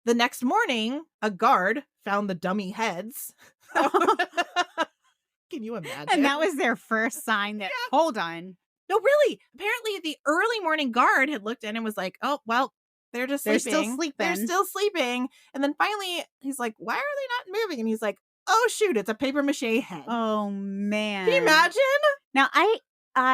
B: The next morning, a guard found the dummy heads. Can you imagine?
A: And that was their first sign that, hold on.
B: No, really. Apparently, the early morning guard had looked in and was like, oh, well, they're sleeping.
A: Still sleeping.
B: They're still sleeping. And then finally, he's like, why are they not moving? And he's like, oh, shoot, it's a paper mache head.
A: Oh, man.
B: Can you imagine?
A: Now,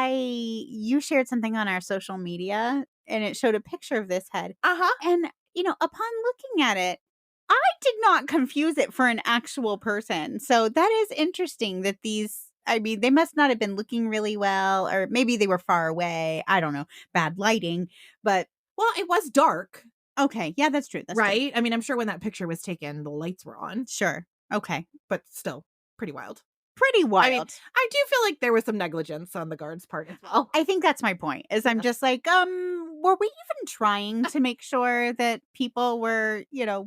A: you shared something on our social media, and it showed a picture of this head. And, upon looking at it, I did not confuse it for an actual person. So that is interesting that these I mean, they must not have been looking really well, or maybe they were far away. I don't know. Bad lighting. But
B: Well, it was dark.
A: okay. Yeah, that's true. That's true.
B: Right? I mean, I'm sure when that picture was taken, the lights were on,
A: Sure. Okay.
B: but still pretty wild.
A: Pretty
B: I mean,
A: wild.
B: I do feel like there was some negligence on the guard's part as well.
A: I think that's my point. Is I'm
B: Yeah.
A: just like, were we even trying to make sure that people were,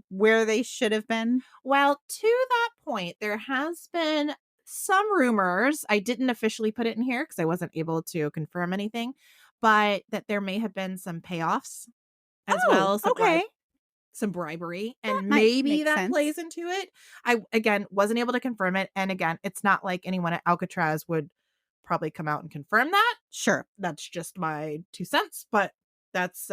A: where they should have been?
B: Well, to that point, there has been some rumors. I didn't officially put it in here because I wasn't able to confirm anything, but that there may have been some payoffs as
A: Oh,
B: well,
A: okay.
B: some bribery,
A: That
B: and
A: might
B: maybe
A: make
B: that
A: sense.
B: plays into it. I, again, wasn't able to confirm it. And again, it's not like anyone at Alcatraz would probably come out and confirm that.
A: Sure.
B: That's just my 2 cents, but that's,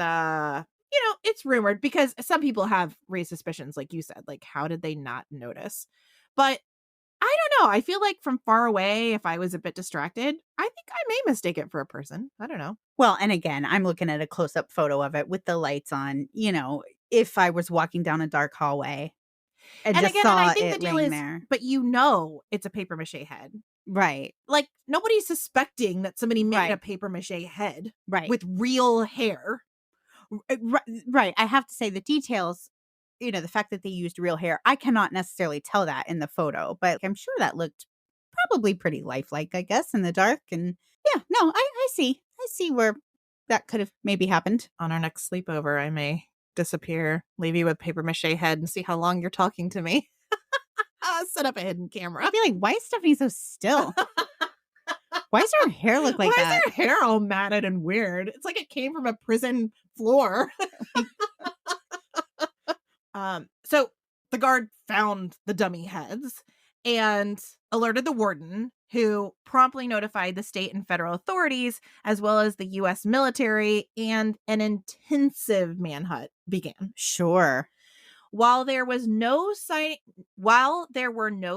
B: it's rumored because some people have raised suspicions, like you said, like, how did they not notice? But I don't know. I feel like from far away, if I was a bit distracted, I think I may mistake it for a person. I don't know.
A: Well, and again, I'm looking at a close up photo of it with the lights on, if I was walking down a dark hallway and
B: And
A: just
B: again, and I
A: saw
B: think the
A: it
B: deal
A: laying
B: is,
A: there.
B: but it's a paper mache head.
A: Right.
B: Like, nobody's suspecting that somebody made
A: Right.
B: a paper mache head
A: Right.
B: with real hair.
A: Right. I have to say the details, the fact that they used real hair, I cannot necessarily tell that in the photo, but I'm sure that looked probably pretty lifelike, I guess, in the dark. And yeah, no, I see. I see where that could have maybe happened.
B: On our next sleepover, I may disappear, leave you with paper mache head, and see how long you're talking to me. Set up a hidden camera.
A: I'd be like, why is Stephanie so still? Why does her hair look like that?
B: Why is her hair all matted and weird? It's like it came from a prison floor. So the guard found the dummy heads and alerted the warden, who promptly notified the state and federal authorities, as well as the U.S. military, and an intensive manhunt began.
A: Sure.
B: While there were no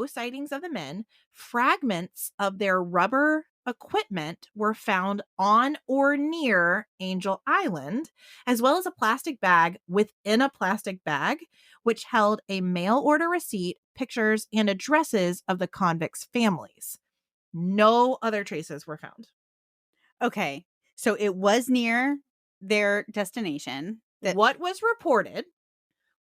B: sightings of the men, fragments of their rubber equipment were found on or near Angel Island, as well as a plastic bag within a plastic bag, which held a mail order receipt, pictures, and addresses of the convicts' families. No other traces were found.
A: Okay. So it was near their destination.
B: What was reported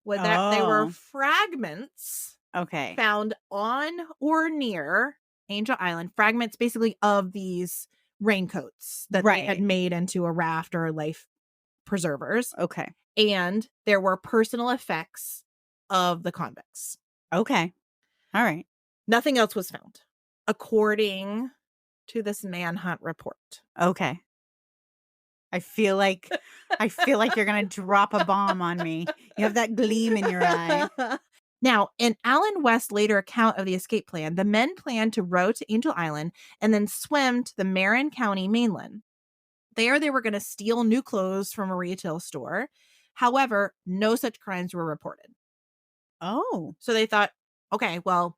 B: was that there were
A: Oh.
B: fragments
A: Okay.
B: found on or near Angel Island, fragments basically of these raincoats that they had
A: Right.
B: made into a raft or life preservers.
A: Okay.
B: And there were personal effects of the convicts.
A: Okay. All right.
B: Nothing else was found, according to this manhunt report.
A: Okay. I feel like you're going to drop a bomb on me. You have that gleam in your eye.
B: Now, in Alan West's later account of the escape plan, the men planned to row to Angel Island and then swim to the Marin County mainland. There, they were going to steal new clothes from a retail store. However, no such crimes were reported.
A: Oh.
B: So they thought, okay, well,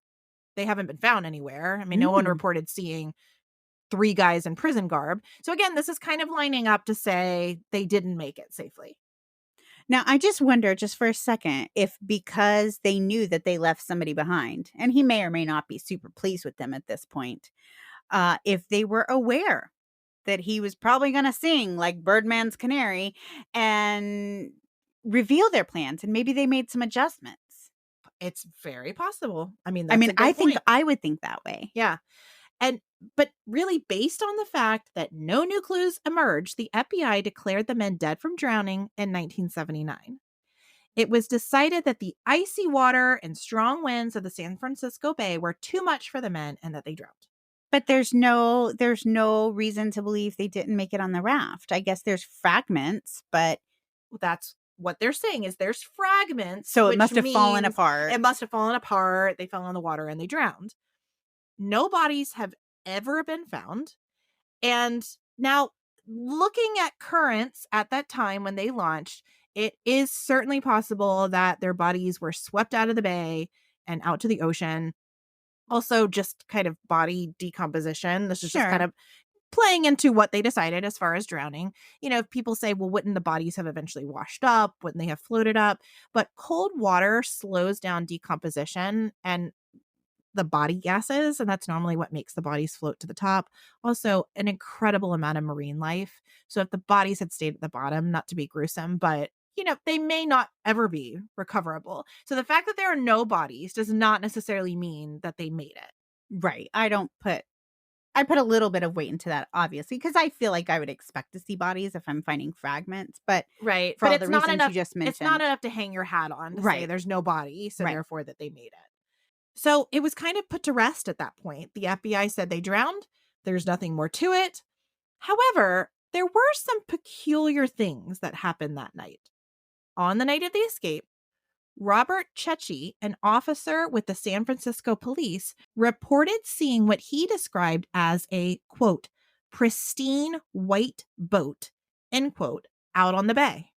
B: they haven't been found anywhere. I mean, no one reported seeing 3 guys in prison garb. So again, this is kind of lining up to say they didn't make it safely.
A: Now, I just wonder, just for a second, if because they knew that they left somebody behind, and he may or may not be super pleased with them at this point, if they were aware that he was probably going to sing like Birdman's Canary and reveal their plans, and maybe they made some adjustments.
B: It's very possible. I mean,
A: I think I would think that way.
B: Yeah. But really, based on the fact that no new clues emerged, the FBI declared the men dead from drowning in 1979. It was decided that the icy water and strong winds of the San Francisco Bay were too much for the men and that they drowned.
A: But there's no reason to believe they didn't make it on the raft. I guess there's fragments, but
B: that's what they're saying is there's fragments.
A: So it must have fallen apart.
B: It must have fallen apart. They fell in the water and they drowned. No bodies have ever been found. And now, looking at currents at that time when they launched, it is certainly possible that their bodies were swept out of the bay and out to the ocean. Also, just kind of body decomposition. This is just kind of playing into what they decided as far as drowning. If people say, well, wouldn't the bodies have eventually washed up? Wouldn't they have floated up? But cold water slows down decomposition, and the body gases, and that's normally what makes the bodies float to the top. Also, an incredible amount of marine life. So if the bodies had stayed at the bottom, not to be gruesome, but they may not ever be recoverable. So the fact that there are no bodies does not necessarily mean that they made it.
A: Right. I put a little bit of weight into that, obviously, because I feel like I would expect to see bodies if I'm finding fragments. But
B: right.
A: For
B: but
A: all
B: it's
A: the
B: not
A: reasons
B: enough.
A: you just mentioned,
B: It's not enough to hang your hat on to say
A: Right.
B: there's no body, so
A: Right.
B: therefore that they made it. So it was kind of put to rest at that point. The FBI said they drowned. There's nothing more to it. However, there were some peculiar things that happened that night. On the night of the escape, Robert Chechi, an officer with the San Francisco police, reported seeing what he described as a, quote, pristine white boat, end quote, out on the bay.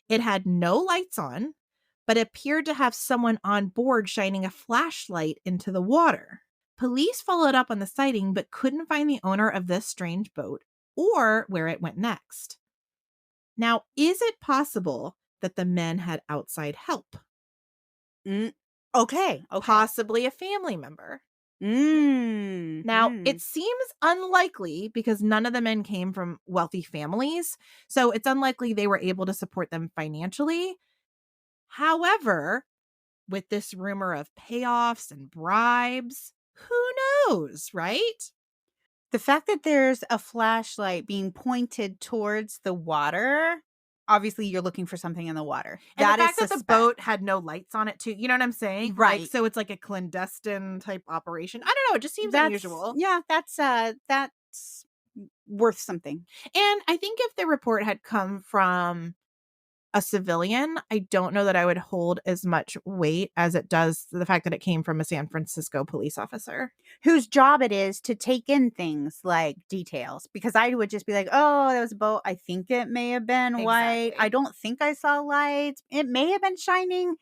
B: It had no lights on, but appeared to have someone on board shining a flashlight into the water. Police followed up on the sighting, but couldn't find the owner of this strange boat or where it went next. Now, is it possible that the men had outside help?
A: Okay.
B: Possibly a family member.
A: Now,
B: It seems unlikely because none of the men came from wealthy families, so it's unlikely they were able to support them financially. However, with this rumor of payoffs and bribes, who knows, right?
A: the fact that there's a flashlight being pointed towards the water, obviously you're looking for something in the water.
B: And
A: That
B: the
A: is
B: fact that the
A: suspect.
B: boat had no lights on it too. You know what I'm saying?
A: Right.
B: Like, so it's like a clandestine type operation. I don't know. It just seems unusual.
A: Yeah, that's worth something.
B: And I think if the report had come from a civilian, I don't know that I would hold as much weight as it does the fact that it came from a San Francisco police officer.
A: Whose job it is to take in things like details. Because I would just be like, oh, that was a boat. I think it may have been white.
B: Exactly.
A: I don't think I saw lights. It may have been shining.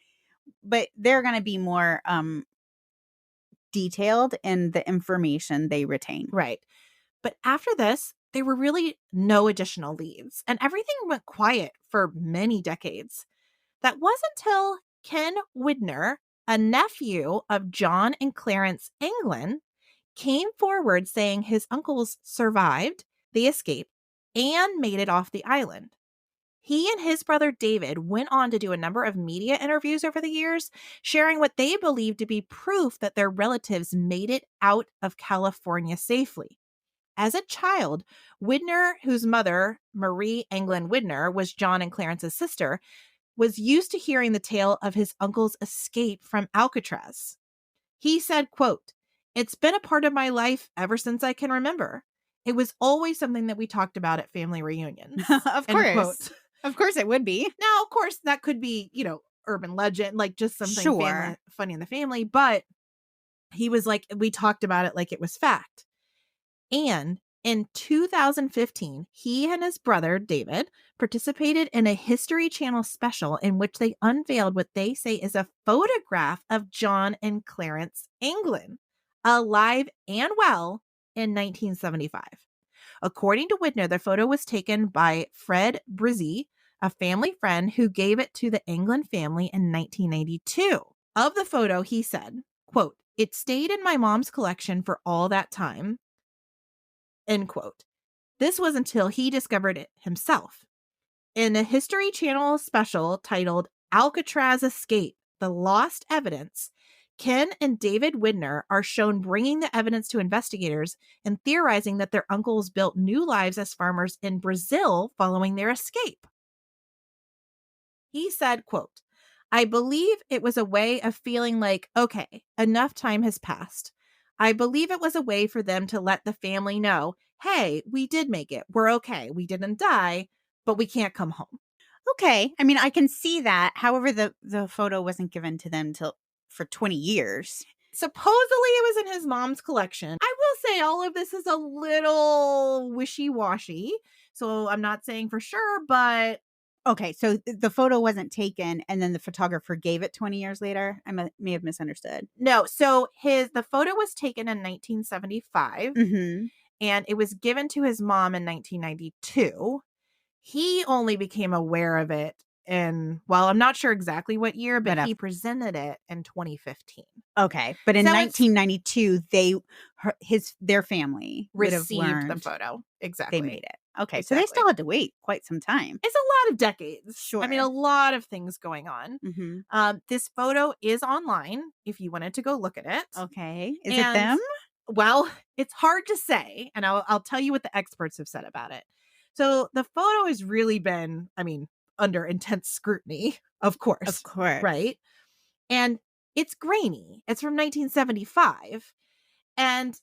A: But they're going to be more detailed in the information they retain.
B: Right. But after this, there were really no additional leads, and everything went quiet for many decades. That was until Ken Widner, a nephew of John and Clarence Anglin, came forward saying his uncles survived the escape and made it off the island. He and his brother David went on to do a number of media interviews over the years, sharing what they believed to be proof that their relatives made it out of California safely. As a child, Widner, whose mother, Marie Anglin Widner, was John and Clarence's sister, was used to hearing the tale of his uncle's escape from Alcatraz. He said, quote, "It's been a part of my life ever since I can remember. It was always something that we talked about at family reunions."
A: Of
B: End
A: course.
B: quote.
A: Of course it would be.
B: Now, of course, that could be, urban legend, like just something funny in the family. But he was like, we talked about it like it was fact. And in 2015, he and his brother, David, participated in a History Channel special in which they unveiled what they say is a photograph of John and Clarence Anglin, alive and well, in 1975. According to Widner, the photo was taken by Fred Brizzi, a family friend who gave it to the Anglin family in 1992. Of the photo, he said, quote, "It stayed in my mom's collection for all that time." End quote. This was until he discovered it himself. In a History Channel special titled Alcatraz Escape, The Lost Evidence, Ken and David Widner are shown bringing the evidence to investigators and theorizing that their uncles built new lives as farmers in Brazil following their escape. He said, quote, "I believe it was a way of feeling like, okay, enough time has passed. I believe it was a way for them to let the family know, hey, we did make it. We're okay. We didn't die, but we can't come home."
A: Okay. I mean, I can see that. However, the photo wasn't given to them for 20 years.
B: Supposedly it was in his mom's collection. I will say all of this is a little wishy-washy, so I'm not saying for sure, but...
A: Okay, so the photo wasn't taken and then the photographer gave it 20 years later? I may have misunderstood.
B: No, so the photo was taken in 1975, and it was given to his mom in 1992. He only became aware of it I'm not sure exactly what year, but he presented it in 2015.
A: Okay. But in 1992, their family
B: received the photo. Exactly.
A: They made it. Okay. Exactly. So they still had to wait quite some time.
B: It's a lot of decades.
A: Sure.
B: I mean, a lot of things going on.
A: Mm-hmm.
B: This photo is online if you wanted to go look at it.
A: Okay. Is it them?
B: Well, it's hard to say, and I'll tell you what the experts have said about it. So the photo has really been, under intense scrutiny, of course.
A: Of course.
B: Right? And it's grainy. It's from 1975, and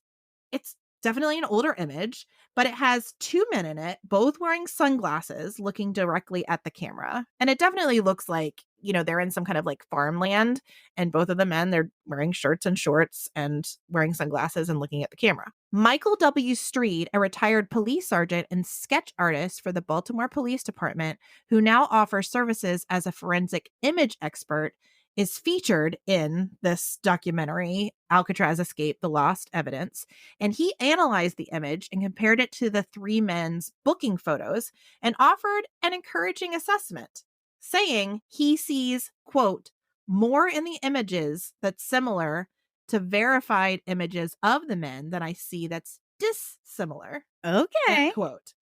B: it's definitely an older image, but it has two men in it, both wearing sunglasses, looking directly at the camera. And it definitely looks like, they're in some kind of like farmland, and both of the men, they're wearing shirts and shorts and wearing sunglasses and looking at the camera. Michael W. Street, a retired police sergeant and sketch artist for the Baltimore Police Department, who now offers services as a forensic image expert, is featured in this documentary, Alcatraz Escape: The Lost Evidence, and he analyzed the image and compared it to the three men's booking photos and offered an encouraging assessment, saying he sees, quote, more in the images that's similar to verified images of the men than I see that's dissimilar.
A: Okay.
B: End quote.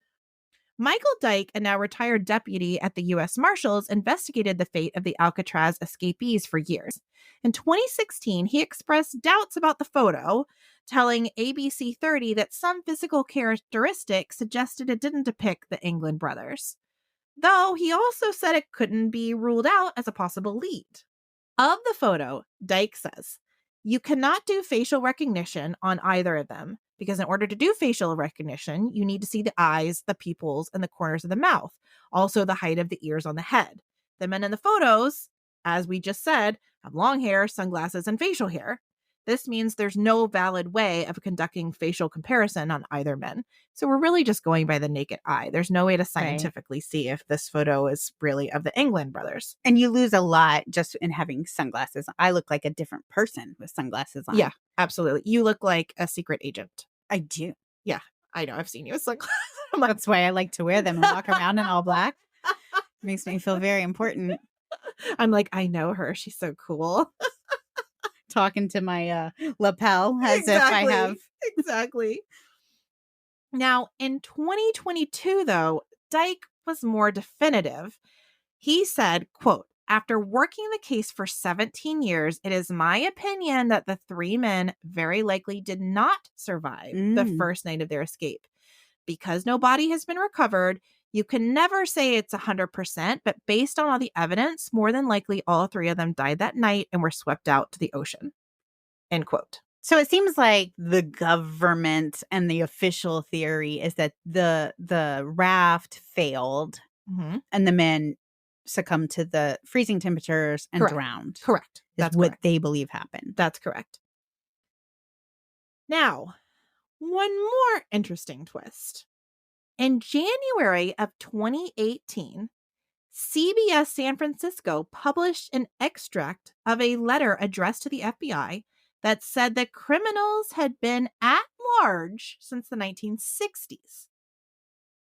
B: Michael Dyke, a now retired deputy at the U.S. Marshals, investigated the fate of the Alcatraz escapees for years. In 2016, he expressed doubts about the photo, telling ABC 30 that some physical characteristics suggested it didn't depict the Anglin brothers. Though he also said it couldn't be ruled out as a possible lead. Of the photo, Dyke says, "You cannot do facial recognition on either of them, because in order to do facial recognition, you need to see the eyes, the pupils, and the corners of the mouth, also the height of the ears on the head. The men in the photos, as we just said, have long hair, sunglasses, and facial hair. This means there's no valid way of conducting facial comparison on either men. So we're really just going by the naked eye. There's no way to scientifically see if this photo is really of the Anglin brothers."
A: And you lose a lot just in having sunglasses. I look like a different person with sunglasses on.
B: Yeah, absolutely. You look like a secret agent.
A: I do.
B: Yeah, I know. I've seen you with sunglasses.
A: That's why I like to wear them and walk around in all black. It makes me feel very important.
B: I'm like, I know her. She's so cool.
A: Talking to my lapel as if I have.
B: Exactly. Now, in 2022, though, Dyke was more definitive. He said, quote, "After working the case for 17 years, it is my opinion that the three men very likely did not survive the first night of their escape. Because no body has been recovered, you can never say it's 100%, but based on all the evidence, more than likely all three of them died that night and were swept out to the ocean." End quote.
A: So it seems like the government and the official theory is that the raft failed and the men succumbed to the freezing temperatures and drowned.
B: Correct.
A: That's what they believe happened.
B: That's correct. Now, one more interesting twist. In January of 2018, CBS San Francisco published an extract of a letter addressed to the FBI that said that criminals had been at large since the 1960s.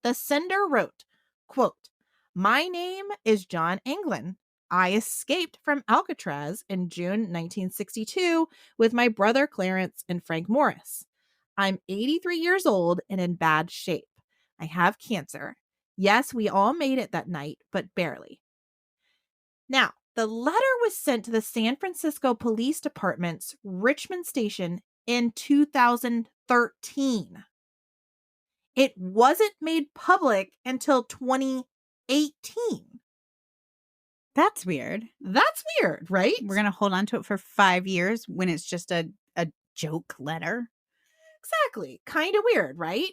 B: The sender wrote, quote, "My name is John Anglin. I escaped from Alcatraz in June 1962 with my brother Clarence and Frank Morris. I'm 83 years old and in bad shape. I have cancer. Yes, we all made it that night, but barely." Now, the letter was sent to the San Francisco Police Department's Richmond station in 2013. It wasn't made public until 2018.
A: That's weird.
B: That's weird, right?
A: We're going to hold on to it for 5 years when it's just a joke letter.
B: Exactly. Kind of weird, right?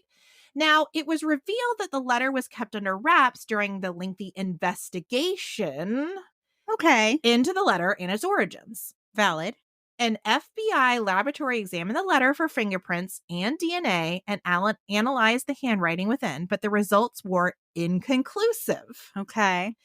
B: Now, it was revealed that the letter was kept under wraps during the lengthy investigation into the letter and its origins.
A: Valid.
B: An FBI laboratory examined the letter for fingerprints and DNA and analyzed the handwriting within, but the results were inconclusive.
A: Okay.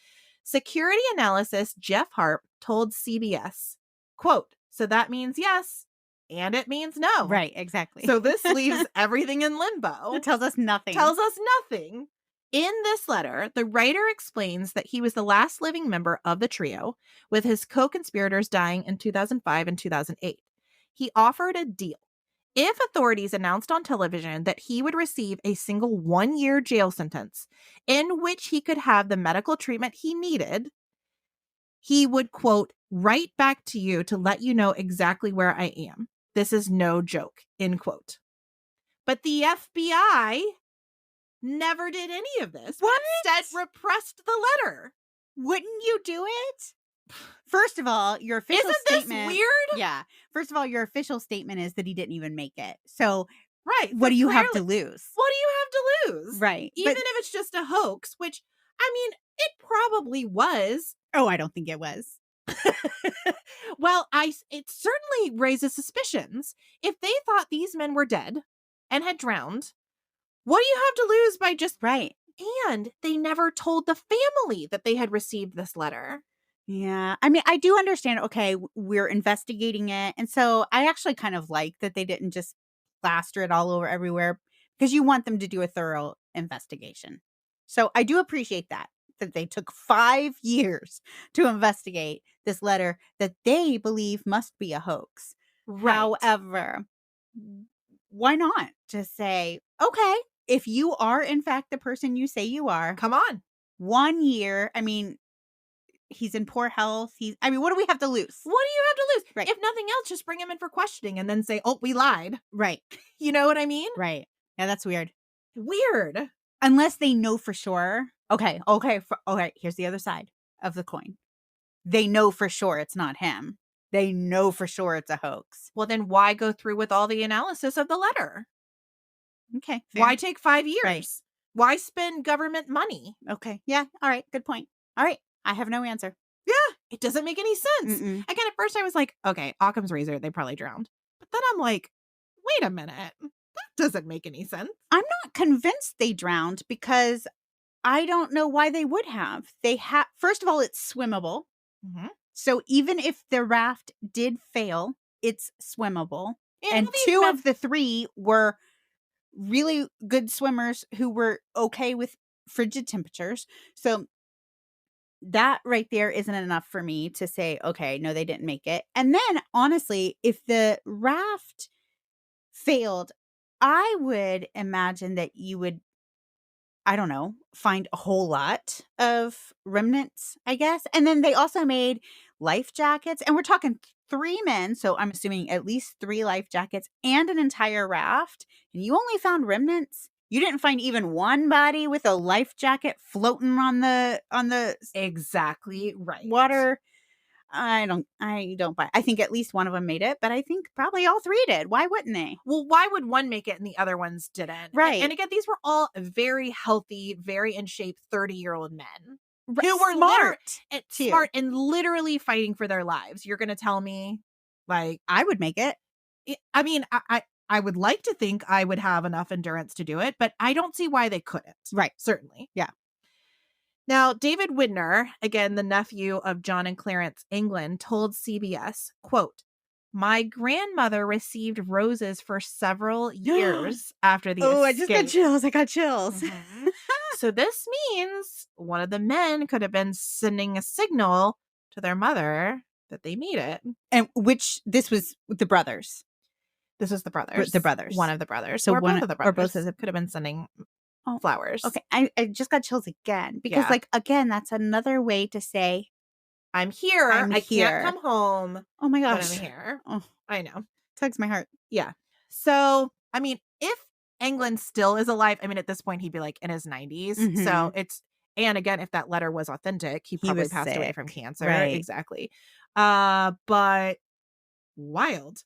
B: Security analyst Jeff Harp told CBS, quote, "So that means yes, and it means no."
A: Right, exactly.
B: So this leaves everything in limbo.
A: It tells us nothing.
B: Tells us nothing. In this letter, the writer explains that he was the last living member of the trio, with his co-conspirators dying in 2005 and 2008. He offered a deal. If authorities announced on television that he would receive a single 1-year jail sentence in which he could have the medical treatment he needed, he would, quote, write back to you to let you know exactly where I am. This is no joke, end quote. But the FBI never did any of this.
A: What?
B: Instead, repressed the letter.
A: Wouldn't you do it? First of all, your official statement.
B: Isn't this weird?
A: Yeah. First of all, your official statement is that he didn't even make it. So,
B: right.
A: What do you have to lose?
B: What do you have to lose?
A: Right.
B: Even if it's just a hoax, which, I mean, it probably was.
A: Oh, I don't think it was.
B: Well, it certainly raises suspicions. If they thought these men were dead and had drowned, what do you have to lose by just...
A: Right.
B: And they never told the family that they had received this letter.
A: Yeah. I mean, I do understand, okay, we're investigating it. And so I actually kind of like that they didn't just plaster it all over everywhere, because you want them to do a thorough investigation. So I do appreciate that they took 5 years to investigate this letter that they believe must be a hoax. Right. However, why not just say, okay, if you are in fact the person you say you are,
B: come on.
A: 1 year. I mean, he's in poor health. What do we have to lose?
B: What do you have to lose?
A: Right.
B: If nothing else, just bring him in for questioning and then say, oh, we lied.
A: Right.
B: You know what I mean?
A: Right. Yeah, that's weird.
B: Weird.
A: Unless they know for sure. Okay. Here's the other side of the coin. They know for sure it's not him. They know for sure it's a hoax.
B: Well, then why go through with all the analysis of the letter?
A: Okay.
B: Fair. Why take 5 years?
A: Right.
B: Why spend government money?
A: Okay. Yeah. All right. Good point. All right. I have no answer.
B: Yeah. It doesn't make any sense.
A: Mm-mm.
B: Again, at first I was like, okay, Occam's razor, they probably drowned. But then I'm like, wait a minute. That doesn't make any sense.
A: I'm not convinced they drowned, because I don't know why they would have. First of all, it's swimmable.
B: Mm-hmm.
A: So even if the raft did fail, it's swimmable. And 2 of the 3 were really good swimmers who were okay with frigid temperatures. So that right there isn't enough for me to say, okay, no, they didn't make it. And then honestly, if the raft failed, I would imagine that you would, I don't know, find a whole lot of remnants, I guess. And then they also made life jackets, and we're talking 3 men. So I'm assuming at least 3 life jackets and an entire raft. And you only found remnants. You didn't find even one body with a life jacket floating on the
B: exactly right
A: water. I don't buy. I think at least one of them made it, but I think probably all 3 did. Why wouldn't they?
B: Well, why would one make it and the other ones didn't?
A: Right.
B: And again, these were all very healthy, very in shape 30-year-old men
A: who were
B: smart and literally fighting for their lives. You're going to tell me, like,
A: I would make it.
B: I mean, I would like to think I would have enough endurance to do it, but I don't see why they couldn't.
A: Right.
B: Certainly.
A: Yeah.
B: Now, David Widner, again, the nephew of John and Clarence Anglin, told CBS, quote, my grandmother received roses for several years after the escape.
A: I just got chills. I got chills.
B: Mm-hmm. So this means one of the men could have been sending a signal to their mother that they made it.
A: And this was the brothers.
B: This was the brothers.
A: The brothers.
B: One of the brothers.
A: So
B: or both of the brothers.
A: Or both of them
B: could have been sending flowers.
A: Okay. I just got chills again. Because, again, that's another way to say,
B: I'm here. I
A: here.
B: Can't come home.
A: Oh, my gosh.
B: But I'm here.
A: Oh,
B: I know.
A: Tugs my heart.
B: Yeah. So, I mean, if Anglin still is alive, I mean, at this point, he'd be like in his 90s. Mm-hmm. So and again, if that letter was authentic, he probably passed away from cancer.
A: Right.
B: Exactly. But wild.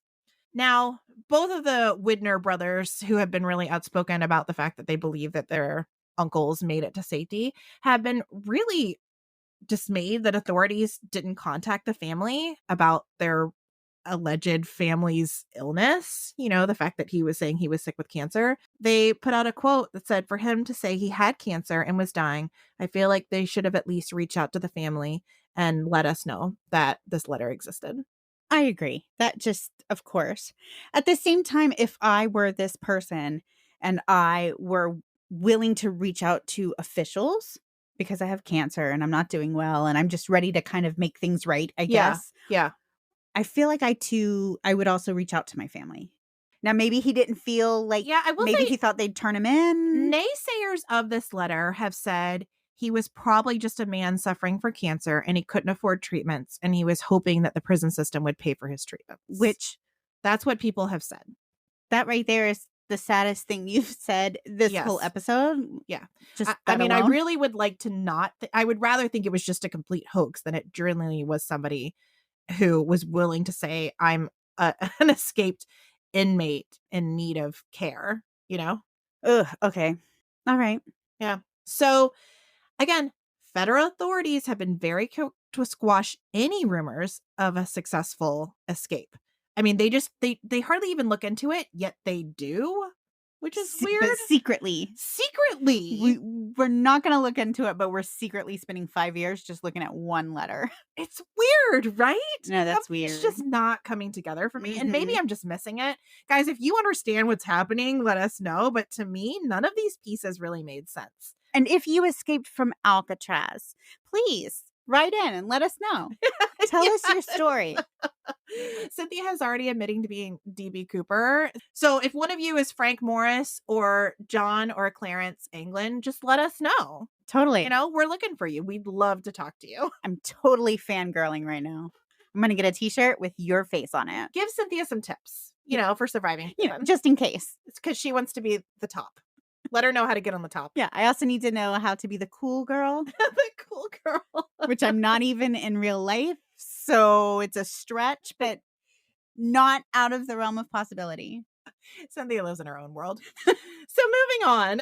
B: Now, both of the Widner brothers, who have been really outspoken about the fact that they believe that their uncles made it to safety, have been really dismayed that authorities didn't contact the family about their alleged family's illness. You know, the fact that he was saying he was sick with cancer. They put out a quote that said, for him to say he had cancer and was dying, I feel like they should have at least reached out to the family and let us know that this letter existed.
A: I agree. That just, of course. At the same time, if I were this person and I were willing to reach out to officials because I have cancer and I'm not doing well and I'm just ready to kind of make things right, I guess.
B: Yeah.
A: I feel like I would also reach out to my family. Now, maybe he didn't feel like,
B: I will
A: maybe
B: say
A: he thought they'd turn him in.
B: naysayers of this letter have said he was probably just a man suffering for cancer and he couldn't afford treatments and he was hoping that the prison system would pay for his treatments.
A: Which,
B: that's what people have said.
A: that right there is the saddest thing you've said this whole episode.
B: Yeah.
A: Just
B: I mean,
A: alone.
B: I really would like to not. I would rather think it was just a complete hoax than it genuinely was somebody who was willing to say, I'm an escaped inmate in need of care, you know?
A: Ugh, okay. All right.
B: Yeah. So again, federal authorities have been very quick to squash any rumors of a successful escape. I mean, they hardly even look into it, yet they do, which is weird.
A: But secretly. We're not going to look into it, but we're secretly spending 5 years just looking at one letter.
B: It's weird, right?
A: No, that's weird.
B: It's just not coming together for me. And maybe I'm just missing it. Guys, if you understand what's happening, let us know. But to me, none of these pieces really made sense.
A: And if you escaped from Alcatraz, please write in and let us know. Tell us your story.
B: Cynthia has already admitting to being DB Cooper. So if one of you is Frank Morris or John or Clarence Anglin, just let us know.
A: Totally.
B: You know, we're looking for you. We'd love to talk to you.
A: I'm totally fangirling right now. I'm going to get a t-shirt with your face on it.
B: Give Cynthia some tips, you know, for surviving.
A: You know, just in case.
B: It's because she wants to be the top. Let her know how to get on the top.
A: Yeah, I also need to know how to be the cool girl.
B: The cool girl.
A: Which I'm not even in real life. So it's a stretch, but not out of the realm of possibility.
B: Cynthia lives in her own world. So moving on.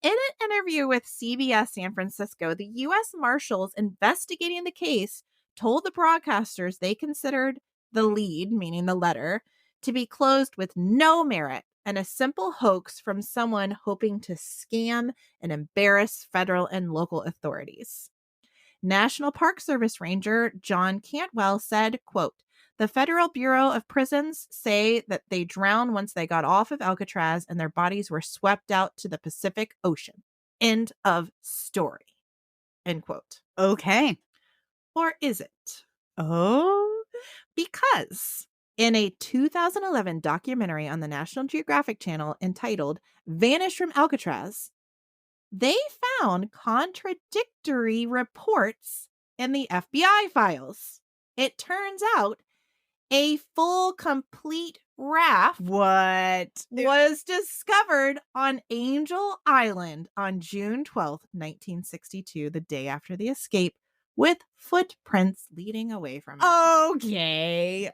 B: In an interview with CBS San Francisco, the U.S. Marshals investigating the case told the broadcasters they considered the lead, meaning the letter, to be closed with no merit and a simple hoax from someone hoping to scam and embarrass federal and local authorities. National Park Service Ranger John Cantwell said, quote, "The Federal Bureau of Prisons say that they drowned once they got off of Alcatraz and their bodies were swept out to the Pacific Ocean. End of story." End quote.
A: Okay.
B: Or is it?
A: Oh.
B: Because in a 2011 documentary on the National Geographic Channel entitled Vanished from Alcatraz, they found contradictory reports in the FBI files. It turns out a full, complete raft was discovered on Angel Island on June 12th, 1962, the day after the escape, with footprints leading away from it.
A: Okay.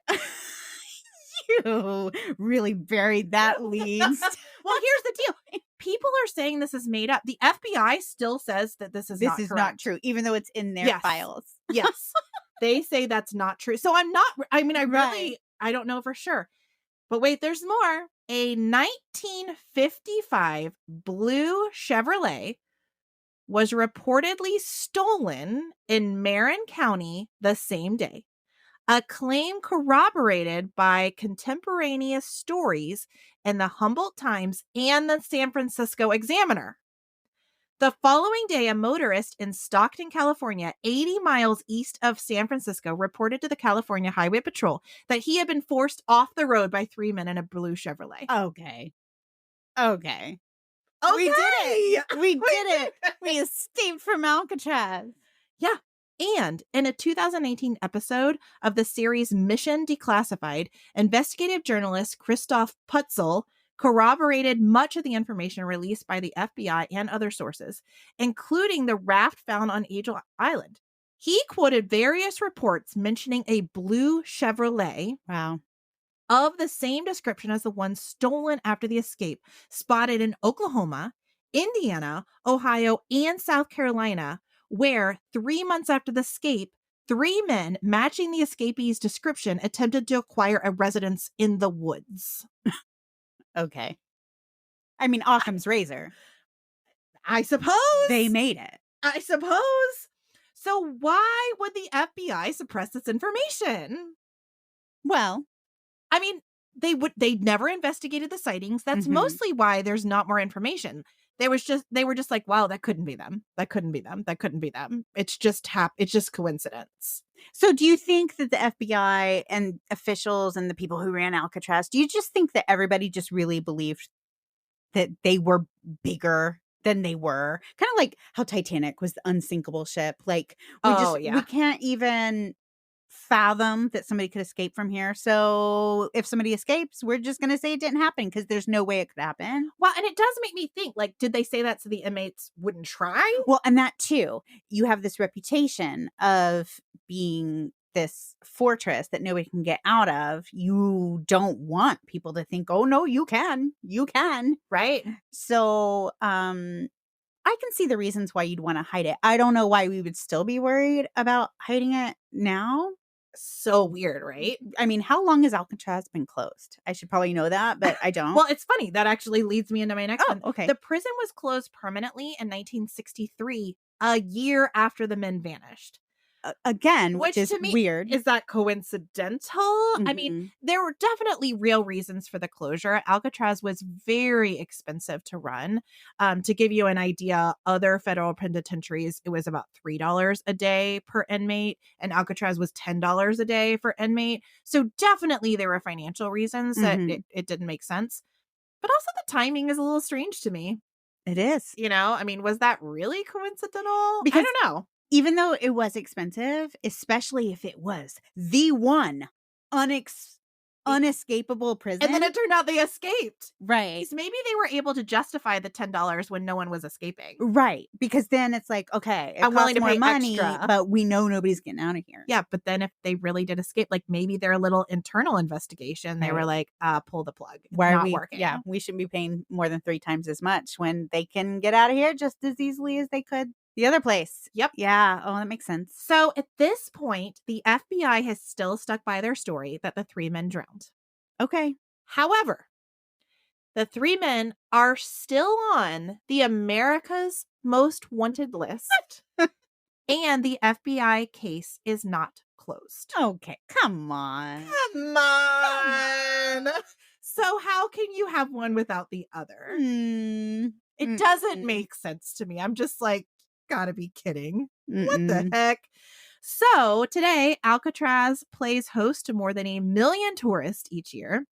A: You really buried that lead.
B: Well, here's the deal. People are saying this is made up. The FBI still says that this is not true,
A: even though it's in their files.
B: Yes. They say that's not true. So I don't know for sure. But wait, there's more. A 1955 blue Chevrolet was reportedly stolen in Marin County the same day. A claim corroborated by contemporaneous stories in the Humboldt Times and the San Francisco Examiner. The following day, a motorist in Stockton, California, 80 miles east of San Francisco, reported to the California Highway Patrol that he had been forced off the road by 3 men in a blue Chevrolet.
A: Okay. We did it. We escaped from Alcatraz.
B: Yeah. And in a 2018 episode of the series Mission Declassified, investigative journalist Christoph Putzel corroborated much of the information released by the FBI and other sources, including the raft found on Angel Island. He quoted various reports mentioning a blue Chevrolet.
A: Wow.
B: Of the same description as the one stolen after the escape, spotted in Oklahoma, Indiana, Ohio, and South Carolina, where 3 months after the escape, 3 men matching the escapee's description attempted to acquire a residence in the woods.
A: Okay. I mean, Occam's razor.
B: I suppose.
A: They made it.
B: I suppose. So why would the FBI suppress this information?
A: Well,
B: I mean, They never investigated the sightings. That's mostly why there's not more information. They were just like, wow, that couldn't be them. That couldn't be them. That couldn't be them. It's just coincidence.
A: So do you think that the FBI and officials and the people who ran Alcatraz, do you just think that everybody just really believed that they were bigger than they were? Kind of like how Titanic was the unsinkable ship. Like we can't even fathom that somebody could escape from here. So if somebody escapes, we're just going to say it didn't happen because there's no way it could happen.
B: Well, and it does make me think, like, did they say that so the inmates wouldn't try?
A: Well, and that too, you have this reputation of being this fortress that nobody can get out of. You don't want people to think, oh no, you can.
B: Right.
A: So, I can see the reasons why you'd want to hide it. I don't know why we would still be worried about hiding it now.
B: So weird, right?
A: I mean, how long has Alcatraz been closed? I should probably know that, but I don't.
B: Well, it's funny. That actually leads me into my next one.
A: Okay.
B: The prison was closed permanently in 1963, a year after the men vanished.
A: Again, which is
B: to me,
A: weird.
B: Is that coincidental? I mean, there were definitely real reasons for the closure. Alcatraz was very expensive to run. To give you an idea, other federal penitentiaries, it was about $3 a day per inmate, and Alcatraz was $10 a day for inmate. So definitely there were financial reasons that it didn't make sense. But also the timing is a little strange to me.
A: It is.
B: You know, I mean, was that really coincidental?
A: Because
B: I don't know.
A: Even though it was expensive, especially if it was the one unescapable prison.
B: And then it turned out they escaped.
A: Right.
B: Because maybe they were able to justify the $10 when no one was escaping.
A: Right. Because then it's like, okay,
B: I'm willing to pay
A: money,
B: extra.
A: but we know nobody's getting out of here.
B: Yeah, but then if they really did escape, like maybe their little internal investigation, they were like, pull the plug. It's
A: Why are
B: not
A: we
B: working.
A: Yeah, we shouldn't be paying more than 3 times as much when they can get out of here just as easily as they could the other place.
B: Yep.
A: Yeah. Oh, that makes sense.
B: So at this point, the FBI has still stuck by their story that the 3 men drowned.
A: Okay.
B: However, the 3 men are still on the America's Most Wanted list, and the FBI case is not closed.
A: Okay. Come on.
B: Come on. So how can you have one without the other? It doesn't make sense to me. I'm just like, gotta be kidding. What the heck? So today, Alcatraz plays host to more than 1 million tourists each year,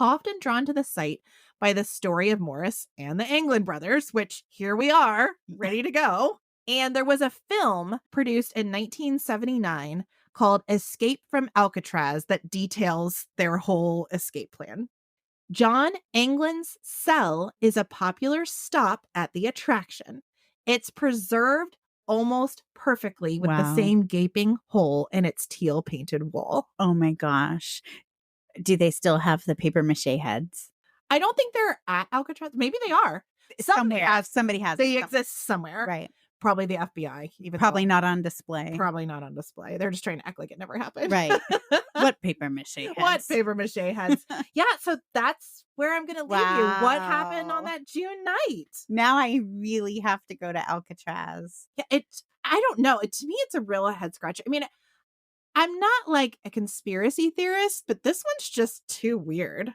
B: often drawn to the site by the story of Morris and the Anglin brothers, which here we are, ready to go. And there was a film produced in 1979 called Escape from Alcatraz that details their whole escape plan. John Anglin's cell is a popular stop at the attraction. It's preserved almost perfectly with the same gaping hole in its teal painted wall.
A: Oh my gosh. Do they still have the paper mache heads?
B: I don't think they're at Alcatraz. Maybe they are.
A: Somebody has.
B: They exist somewhere.
A: Right.
B: Probably the FBI.
A: Probably not on display.
B: Probably not on display. They're just trying to act like it never happened.
A: Right. What paper mache heads?
B: What paper mache heads? Yeah, so that's where I'm going to leave you. What happened on that June night?
A: Now I really have to go to Alcatraz.
B: Yeah, I don't know. To me, it's a real head scratcher. I mean, I'm not like a conspiracy theorist, but this one's just too weird.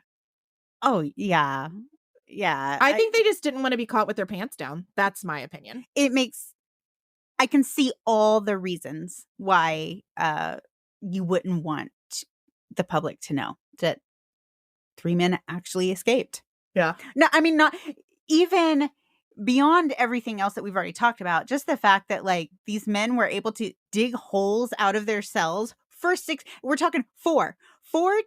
A: Oh, yeah. Yeah.
B: I think they just didn't want to be caught with their pants down. That's my opinion.
A: I can see all the reasons why you wouldn't want the public to know that 3 men actually escaped.
B: Yeah.
A: No, I mean, not even beyond everything else that we've already talked about, just the fact that like these men were able to dig holes out of their cells for 6, we're talking 4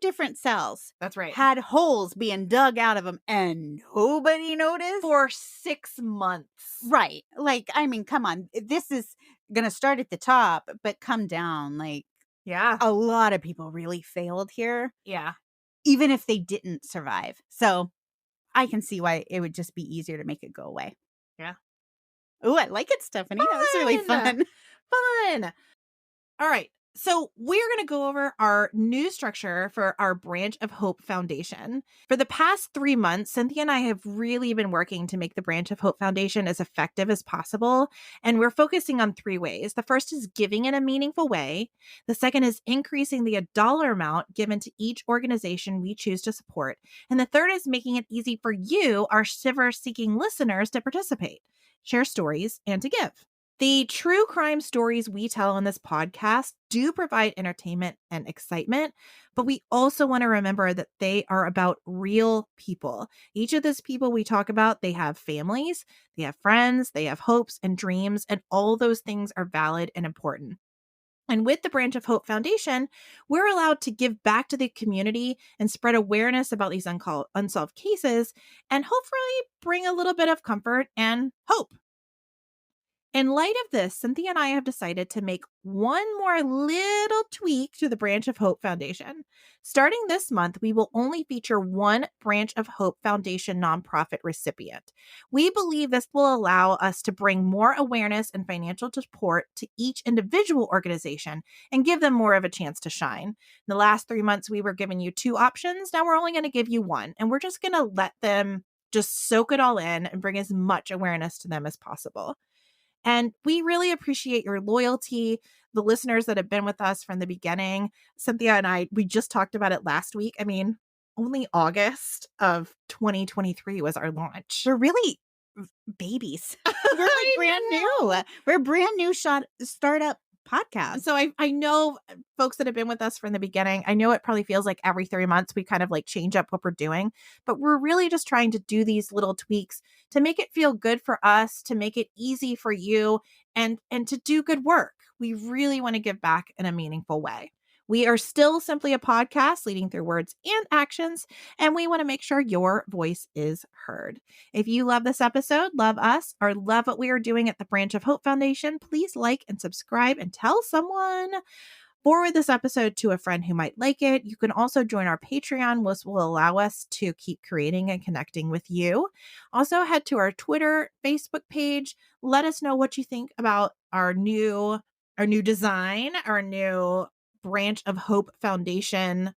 A: different cells.
B: That's right.
A: Had holes being dug out of them and nobody noticed.
B: For 6 months.
A: Right. Like, I mean, come on. This is going to start at the top, but come down. Like,
B: yeah,
A: a lot of people really failed here.
B: Yeah.
A: Even if they didn't survive. So I can see why it would just be easier to make it go away.
B: Yeah.
A: Oh, I like it, Stephanie. That was really fun.
B: Fun. All right. So we're going to go over our new structure for our Branch of Hope Foundation. For the past 3 months, Cynthia and I have really been working to make the Branch of Hope Foundation as effective as possible. And we're focusing on 3 ways. The first is giving in a meaningful way. The second is increasing the dollar amount given to each organization we choose to support. And the third is making it easy for you, our shiver-seeking listeners, to participate, share stories, and to give. The true crime stories we tell on this podcast do provide entertainment and excitement, but we also want to remember that they are about real people. Each of these people we talk about, they have families, they have friends, they have hopes and dreams, and all those things are valid and important. And with the Branch of Hope Foundation, we're allowed to give back to the community and spread awareness about these unsolved cases and hopefully bring a little bit of comfort and hope. In light of this, Cynthia and I have decided to make one more little tweak to the Branch of Hope Foundation. Starting this month, we will only feature one Branch of Hope Foundation nonprofit recipient. We believe this will allow us to bring more awareness and financial support to each individual organization and give them more of a chance to shine. In the last 3 months, we were giving you 2 options. Now we're only going to give you one, and we're just going to let them just soak it all in and bring as much awareness to them as possible. And we really appreciate your loyalty, the listeners that have been with us from the beginning. Cynthia and I, we just talked about it last week. I mean, only August of 2023 was our launch.
A: We're really babies. We're like brand new. We're a brand new startup podcast.
B: So I know folks that have been with us from the beginning, I know it probably feels like every 3 months we kind of like change up what we're doing, but we're really just trying to do these little tweaks to make it feel good for us, to make it easy for you, and to do good work. We really want to give back in a meaningful way. We are still simply a podcast leading through words and actions, and we want to make sure your voice is heard. If you love this episode, love us, or love what we are doing at the Branch of Hope Foundation, please like and subscribe and tell someone. Forward this episode to a friend who might like it. You can also join our Patreon, which will allow us to keep creating and connecting with you. Also, head to our Twitter, Facebook page. Let us know what you think about our new design, our new Branch of Hope Foundation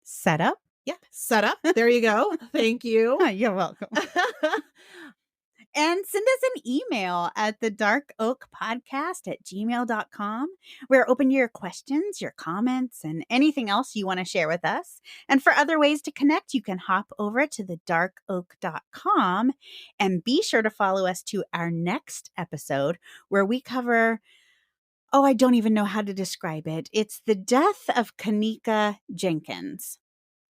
A: setup.
B: Yeah, setup. There you go. Thank you.
A: You're welcome. And send us an email at thedarkoakpodcast@gmail.com. We're open to your questions, your comments, and anything else you want to share with us. And for other ways to connect, you can hop over to thedarkoak.com and be sure to follow us to our next episode where we cover, I don't even know how to describe it. It's the death of Kanika Jenkins.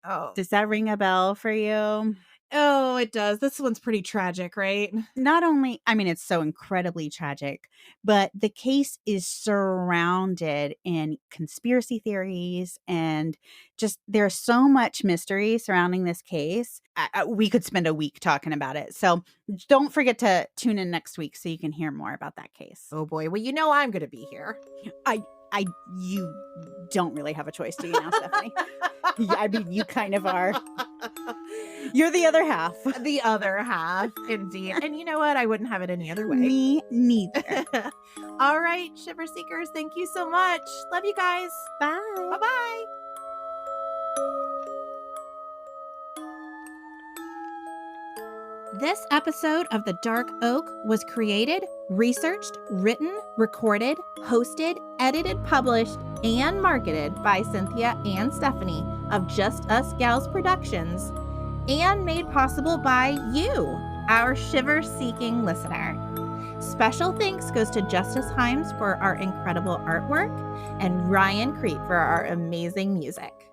B: Oh.
A: Does that ring a bell for you?
B: Oh, it does. This one's pretty tragic, right?
A: Not only, I mean, it's so incredibly tragic, but the case is surrounded in conspiracy theories and just there's so much mystery surrounding this case. We could spend a week talking about it. So don't forget to tune in next week so you can hear more about that case.
B: Oh boy. Well, you know I'm going to be here.
A: You don't really have a choice, do you now, Stephanie? I mean, you kind of are. You're the other half.
B: The other half, indeed. And you know what? I wouldn't have it any other way.
A: Me neither.
B: All right, Shiver Seekers, thank you so much. Love you guys.
A: Bye.
B: Bye-bye. This episode of The Dark Oak was created, researched, written, recorded, hosted, edited, published, and marketed by Cynthia and Stephanie of Just Us Gals Productions, and made possible by you, our shiver-seeking listener. Special thanks goes to Justice Himes for our incredible artwork and Ryan Creep for our amazing music.